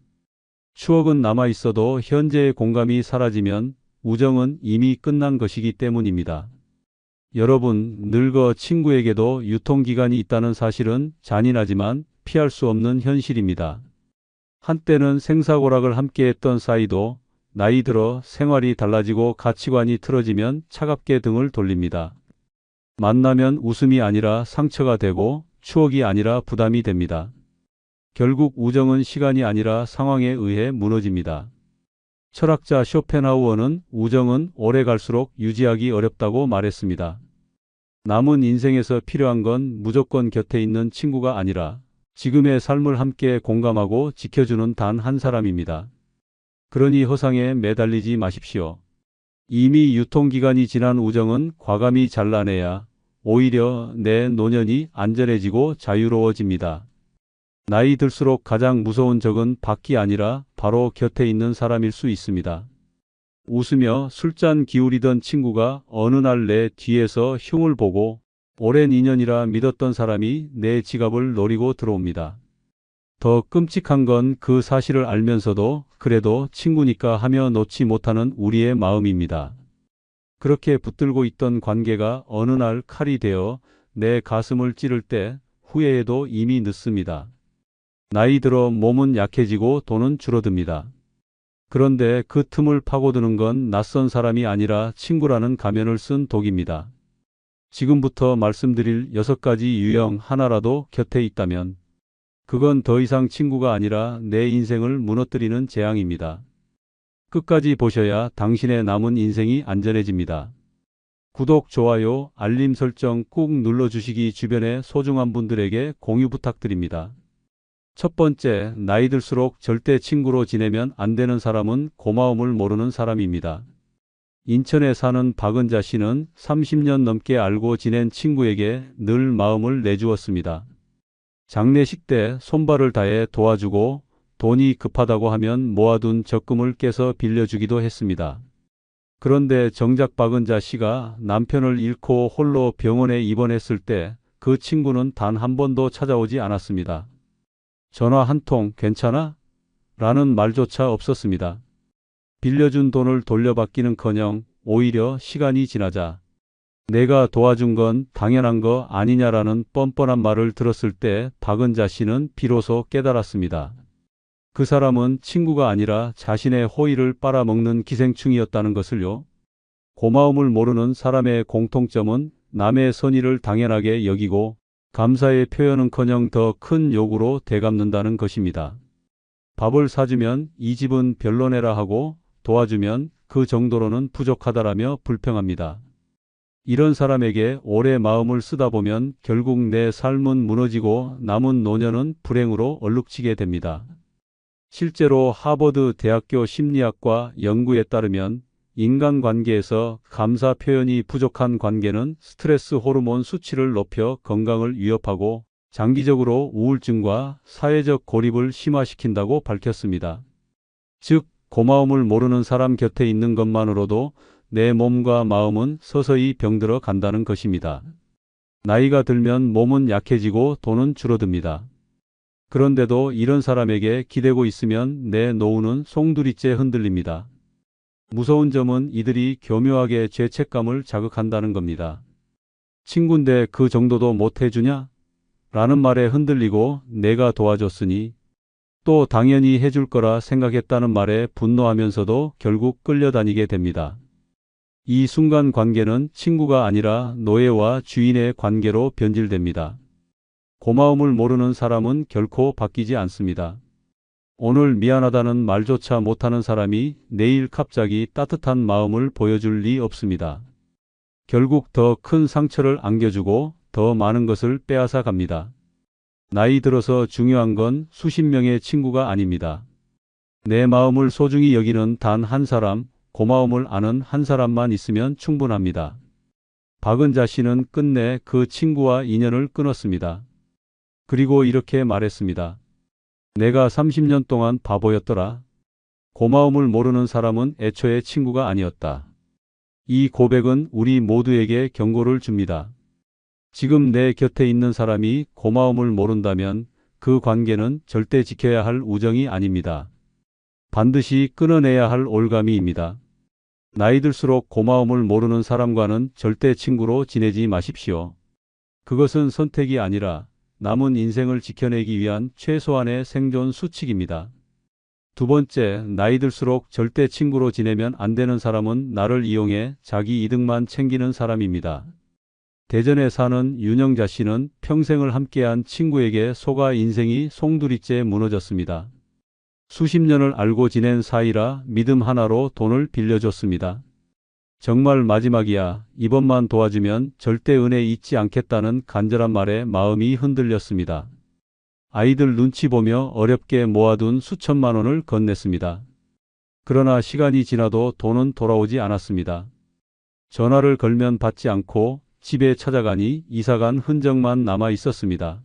추억은 남아있어도 현재의 공감이 사라지면 우정은 이미 끝난 것이기 때문입니다. 여러분, 늙어 친구에게도 유통기간이 있다는 사실은 잔인하지만 피할 수 없는 현실입니다. 한때는 생사고락을 함께했던 사이도 나이 들어 생활이 달라지고 가치관이 틀어지면 차갑게 등을 돌립니다. 만나면 웃음이 아니라 상처가 되고 추억이 아니라 부담이 됩니다. 결국 우정은 시간이 아니라 상황에 의해 무너집니다. 철학자 쇼펜하우어는 우정은 오래 갈수록 유지하기 어렵다고 말했습니다. 남은 인생에서 필요한 건 무조건 곁에 있는 친구가 아니라 지금의 삶을 함께 공감하고 지켜주는 단 한 사람입니다. 그러니 허상에 매달리지 마십시오. 이미 유통기간이 지난 우정은 과감히 잘라내야 오히려 내 노년이 안전해지고 자유로워집니다. 나이 들수록 가장 무서운 적은 밖이 아니라 바로 곁에 있는 사람일 수 있습니다. 웃으며 술잔 기울이던 친구가 어느 날 내 뒤에서 흉을 보고 오랜 인연이라 믿었던 사람이 내 지갑을 노리고 들어옵니다. 더 끔찍한 건 그 사실을 알면서도 그래도 친구니까 하며 놓지 못하는 우리의 마음입니다. 그렇게 붙들고 있던 관계가 어느 날 칼이 되어 내 가슴을 찌를 때 후회해도 이미 늦습니다. 나이 들어 몸은 약해지고 돈은 줄어듭니다. 그런데 그 틈을 파고드는 건 낯선 사람이 아니라 친구라는 가면을 쓴 독입니다. 지금부터 말씀드릴 6가지 유형 하나라도 곁에 있다면 그건 더 이상 친구가 아니라 내 인생을 무너뜨리는 재앙입니다. 끝까지 보셔야 당신의 남은 인생이 안전해집니다. 구독, 좋아요, 알림 설정 꾹 눌러주시기 주변의 소중한 분들에게 공유 부탁드립니다. 첫 번째, 나이 들수록 절대 친구로 지내면 안 되는 사람은 고마움을 모르는 사람입니다. 인천에 사는 박은자 씨는 30년 넘게 알고 지낸 친구에게 늘 마음을 내주었습니다. 장례식 때 손발을 다해 도와주고 돈이 급하다고 하면 모아둔 적금을 깨서 빌려주기도 했습니다. 그런데 정작 박은자 씨가 남편을 잃고 홀로 병원에 입원했을 때 그 친구는 단 한 번도 찾아오지 않았습니다. 전화 한 통 괜찮아? 라는 말조차 없었습니다. 빌려준 돈을 돌려받기는커녕 오히려 시간이 지나자 내가 도와준 건 당연한 거 아니냐라는 뻔뻔한 말을 들었을 때 박은자 씨는 비로소 깨달았습니다. 그 사람은 친구가 아니라 자신의 호의를 빨아먹는 기생충이었다는 것을요. 고마움을 모르는 사람의 공통점은 남의 선의를 당연하게 여기고 감사의 표현은커녕 더 큰 욕으로 되갚는다는 것입니다. 밥을 사주면 이 집은 별로네라 하고 도와주면 그 정도로는 부족하다라며 불평합니다. 이런 사람에게 오래 마음을 쓰다 보면 결국 내 삶은 무너지고 남은 노년은 불행으로 얼룩지게 됩니다. 실제로 하버드 대학교 심리학과 연구에 따르면 인간관계에서 감사 표현이 부족한 관계는 스트레스 호르몬 수치를 높여 건강을 위협하고 장기적으로 우울증과 사회적 고립을 심화시킨다고 밝혔습니다. 즉, 고마움을 모르는 사람 곁에 있는 것만으로도 내 몸과 마음은 서서히 병들어 간다는 것입니다. 나이가 들면 몸은 약해지고 돈은 줄어듭니다. 그런데도 이런 사람에게 기대고 있으면 내 노후는 송두리째 흔들립니다. 무서운 점은 이들이 교묘하게 죄책감을 자극한다는 겁니다. 친구인데 그 정도도 못 해주냐? 라는 말에 흔들리고 내가 도와줬으니 또 당연히 해줄 거라 생각했다는 말에 분노하면서도 결국 끌려다니게 됩니다. 이 순간 관계는 친구가 아니라 노예와 주인의 관계로 변질됩니다. 고마움을 모르는 사람은 결코 바뀌지 않습니다. 오늘 미안하다는 말조차 못하는 사람이 내일 갑자기 따뜻한 마음을 보여줄 리 없습니다. 결국 더 큰 상처를 안겨주고 더 많은 것을 빼앗아 갑니다. 나이 들어서 중요한 건 수십 명의 친구가 아닙니다. 내 마음을 소중히 여기는 단 한 사람, 고마움을 아는 한 사람만 있으면 충분합니다. 박은자 씨는 끝내 그 친구와 인연을 끊었습니다. 그리고 이렇게 말했습니다. 내가 30년 동안 바보였더라. 고마움을 모르는 사람은 애초에 친구가 아니었다. 이 고백은 우리 모두에게 경고를 줍니다. 지금 내 곁에 있는 사람이 고마움을 모른다면 그 관계는 절대 지켜야 할 우정이 아닙니다. 반드시 끊어내야 할 올가미입니다. 나이 들수록 고마움을 모르는 사람과는 절대 친구로 지내지 마십시오. 그것은 선택이 아니라 남은 인생을 지켜내기 위한 최소한의 생존 수칙입니다. 두 번째, 나이 들수록 절대 친구로 지내면 안 되는 사람은 나를 이용해 자기 이득만 챙기는 사람입니다. 대전에 사는 윤영자 씨는 평생을 함께한 친구에게 속아 인생이 송두리째 무너졌습니다. 수십 년을 알고 지낸 사이라 믿음 하나로 돈을 빌려줬습니다. 정말 마지막이야. 이번만 도와주면 절대 은혜 잊지 않겠다는 간절한 말에 마음이 흔들렸습니다. 아이들 눈치 보며 어렵게 모아둔 수천만 원을 건넸습니다. 그러나 시간이 지나도 돈은 돌아오지 않았습니다. 전화를 걸면 받지 않고 집에 찾아가니 이사간 흔적만 남아 있었습니다.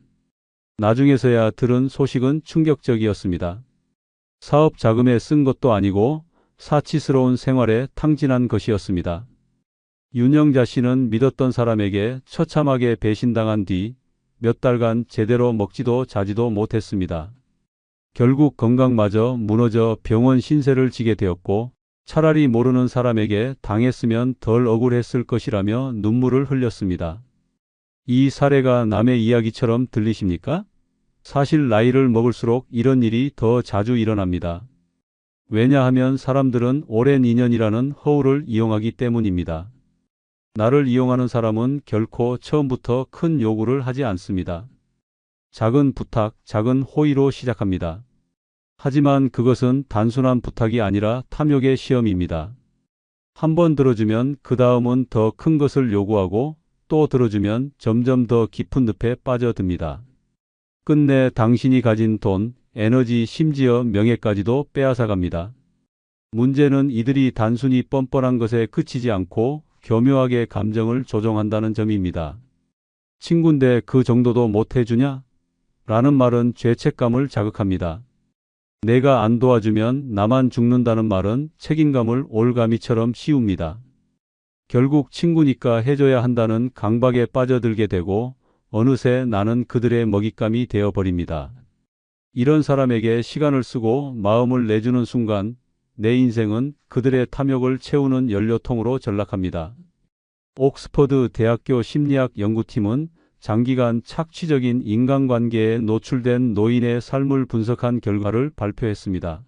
나중에서야 들은 소식은 충격적이었습니다. 사업 자금에 쓴 것도 아니고 사치스러운 생활에 탕진한 것이었습니다. 윤영자 씨는 믿었던 사람에게 처참하게 배신당한 뒤 몇 달간 제대로 먹지도 자지도 못했습니다. 결국 건강마저 무너져 병원 신세를 지게 되었고 차라리 모르는 사람에게 당했으면 덜 억울했을 것이라며 눈물을 흘렸습니다. 이 사례가 남의 이야기처럼 들리십니까? 사실 나이를 먹을수록 이런 일이 더 자주 일어납니다. 왜냐하면 사람들은 오랜 인연이라는 허울을 이용하기 때문입니다. 나를 이용하는 사람은 결코 처음부터 큰 요구를 하지 않습니다. 작은 부탁, 작은 호의로 시작합니다. 하지만 그것은 단순한 부탁이 아니라 탐욕의 시험입니다. 한 번 들어주면 그 다음은 더 큰 것을 요구하고 또 들어주면 점점 더 깊은 늪에 빠져듭니다. 끝내 당신이 가진 돈, 에너지, 심지어 명예까지도 빼앗아갑니다. 문제는 이들이 단순히 뻔뻔한 것에 그치지 않고 교묘하게 감정을 조종한다는 점입니다. 친군데 그 정도도 못 해주냐? 라는 말은 죄책감을 자극합니다. 내가 안 도와주면 나만 죽는다는 말은 책임감을 올가미처럼 씌웁니다. 결국 친구니까 해줘야 한다는 강박에 빠져들게 되고 어느새 나는 그들의 먹잇감이 되어버립니다. 이런 사람에게 시간을 쓰고 마음을 내주는 순간 내 인생은 그들의 탐욕을 채우는 연료통으로 전락합니다. 옥스퍼드 대학교 심리학 연구팀은 장기간 착취적인 인간관계에 노출된 노인의 삶을 분석한 결과를 발표했습니다.